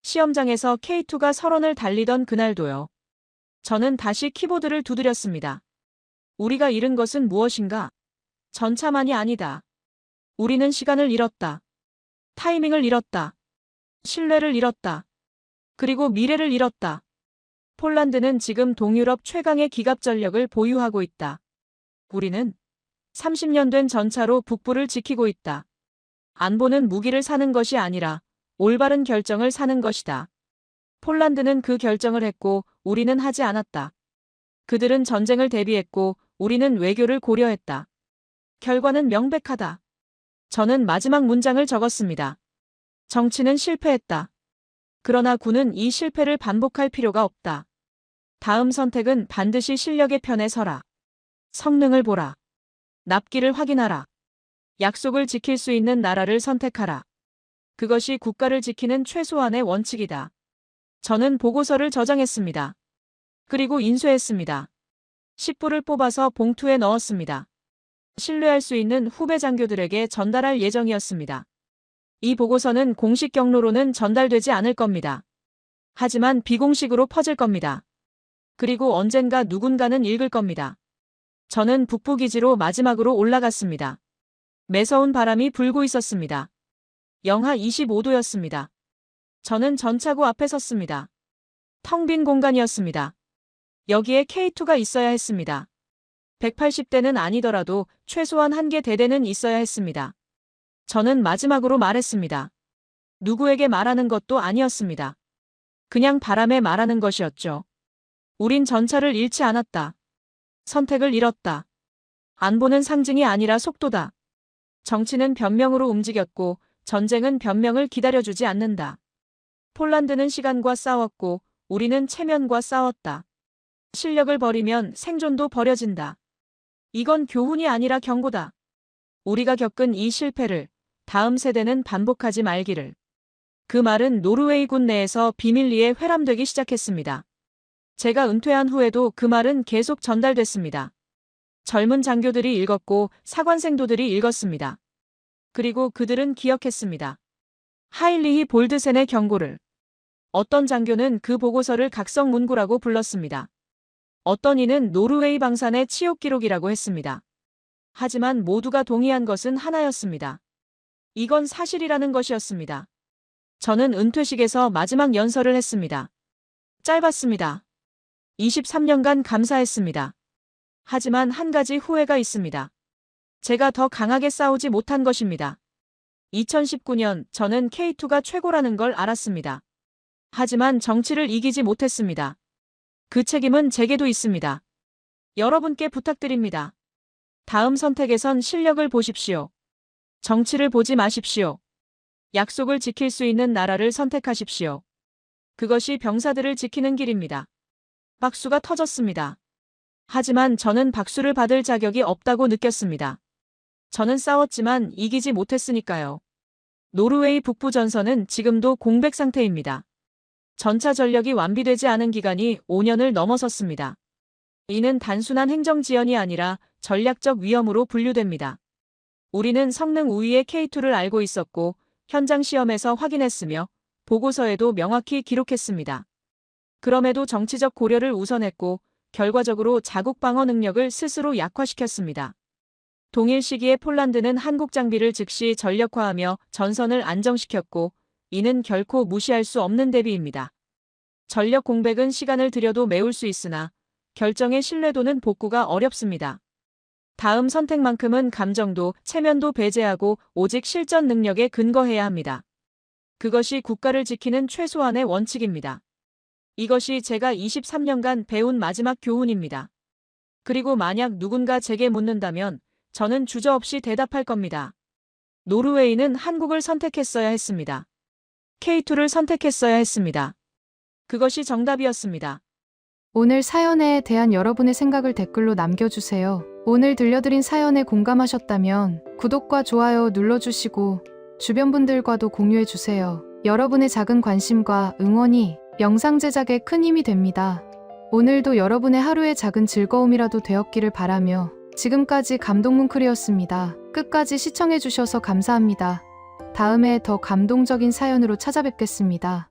시험장에서 K2가 설원을 달리던 그날도요. 저는 다시 키보드를 두드렸습니다. 우리가 잃은 것은 무엇인가? 전차만이 아니다. 우리는 시간을 잃었다. 타이밍을 잃었다. 신뢰를 잃었다. 그리고 미래를 잃었다. 폴란드는 지금 동유럽 최강의 기갑 전력을 보유하고 있다. 우리는 30년 된 전차로 북부를 지키고 있다. 안보는 무기를 사는 것이 아니라 올바른 결정을 사는 것이다. 폴란드는 그 결정을 했고 우리는 하지 않았다. 그들은 전쟁을 대비했고 우리는 외교를 고려했다. 결과는 명백하다. 저는 마지막 문장을 적었습니다. 정치는 실패했다. 그러나 군은 이 실패를 반복할 필요가 없다. 다음 선택은 반드시 실력의 편에 서라. 성능을 보라. 납기를 확인하라. 약속을 지킬 수 있는 나라를 선택하라. 그것이 국가를 지키는 최소한의 원칙이다. 저는 보고서를 저장했습니다. 그리고 인쇄했습니다. 10부를 뽑아서 봉투에 넣었습니다. 신뢰할 수 있는 후배 장교들에게 전달할 예정이었습니다. 이 보고서는 공식 경로로는 전달되지 않을 겁니다. 하지만 비공식으로 퍼질 겁니다. 그리고 언젠가 누군가는 읽을 겁니다. 저는 북부기지로 마지막으로 올라갔습니다. 매서운 바람이 불고 있었습니다. 영하 25도였습니다. 저는 전차구 앞에 섰습니다. 텅 빈 공간이었습니다. 여기에 K2가 있어야 했습니다. 180대는 아니더라도 최소한 한 개 대대는 있어야 했습니다. 저는 마지막으로 말했습니다. 누구에게 말하는 것도 아니었습니다. 그냥 바람에 말하는 것이었죠. 우린 전차를 잃지 않았다. 선택을 잃었다. 안보는 상징이 아니라 속도다. 정치는 변명으로 움직였고 전쟁은 변명을 기다려주지 않는다. 폴란드는 시간과 싸웠고 우리는 체면과 싸웠다. 실력을 버리면 생존도 버려진다. 이건 교훈이 아니라 경고다. 우리가 겪은 이 실패를 다음 세대는 반복하지 말기를. 그 말은 노르웨이 군 내에서 비밀리에 회람되기 시작했습니다. 제가 은퇴한 후에도 그 말은 계속 전달됐습니다. 젊은 장교들이 읽었고 사관생도들이 읽었습니다. 그리고 그들은 기억했습니다. 하일리히 볼드센의 경고를. 어떤 장교는 그 보고서를 각성문구라고 불렀습니다. 어떤 이는 노르웨이 방산의 치욕 기록이라고 했습니다. 하지만 모두가 동의한 것은 하나였습니다. 이건 사실이라는 것이었습니다. 저는 은퇴식에서 마지막 연설을 했습니다. 짧았습니다. 23년간 감사했습니다. 하지만 한 가지 후회가 있습니다. 제가 더 강하게 싸우지 못한 것입니다. 2019년 저는 K2가 최고라는 걸 알았습니다. 하지만 정치를 이기지 못했습니다. 그 책임은 제게도 있습니다. 여러분께 부탁드립니다. 다음 선택에선 실력을 보십시오. 정치를 보지 마십시오. 약속을 지킬 수 있는 나라를 선택하십시오. 그것이 병사들을 지키는 길입니다. 박수가 터졌습니다. 하지만 저는 박수를 받을 자격이 없다고 느꼈습니다. 저는 싸웠지만 이기지 못했으니까요. 노르웨이 북부 전선은 지금도 공백 상태입니다. 전차 전력이 완비되지 않은 기간이 5년을 넘어섰습니다. 이는 단순한 행정 지연이 아니라 전략적 위험으로 분류됩니다. 우리는 성능 우위의 K2를 알고 있었고 현장 시험에서 확인했으며 보고서에도 명확히 기록했습니다. 그럼에도 정치적 고려를 우선했고 결과적으로 자국 방어 능력을 스스로 약화시켰습니다. 동일 시기에 폴란드는 한국 장비를 즉시 전력화하며 전선을 안정시켰고 이는 결코 무시할 수 없는 대비입니다. 전력 공백은 시간을 들여도 메울 수 있으나 결정의 신뢰도는 복구가 어렵습니다. 다음 선택만큼은 감정도 체면도 배제하고 오직 실전 능력에 근거해야 합니다. 그것이 국가를 지키는 최소한의 원칙입니다. 이것이 제가 23년간 배운 마지막 교훈입니다. 그리고 만약 누군가 제게 묻는다면 저는 주저없이 대답할 겁니다. 노르웨이는 한국을 선택했어야 했습니다. K2를 선택했어야 했습니다. 그것이 정답이었습니다. 오늘 사연에 대한 여러분의 생각을 댓글로 남겨주세요. 오늘 들려드린 사연에 공감하셨다면 구독과 좋아요 눌러주시고 주변 분들과도 공유해주세요. 여러분의 작은 관심과 응원이 영상 제작에 큰 힘이 됩니다. 오늘도 여러분의 하루의 작은 즐거움이라도 되었기를 바라며 지금까지 감동뭉클이었습니다. 끝까지 시청해주셔서 감사합니다. 다음에 더 감동적인 사연으로 찾아뵙겠습니다.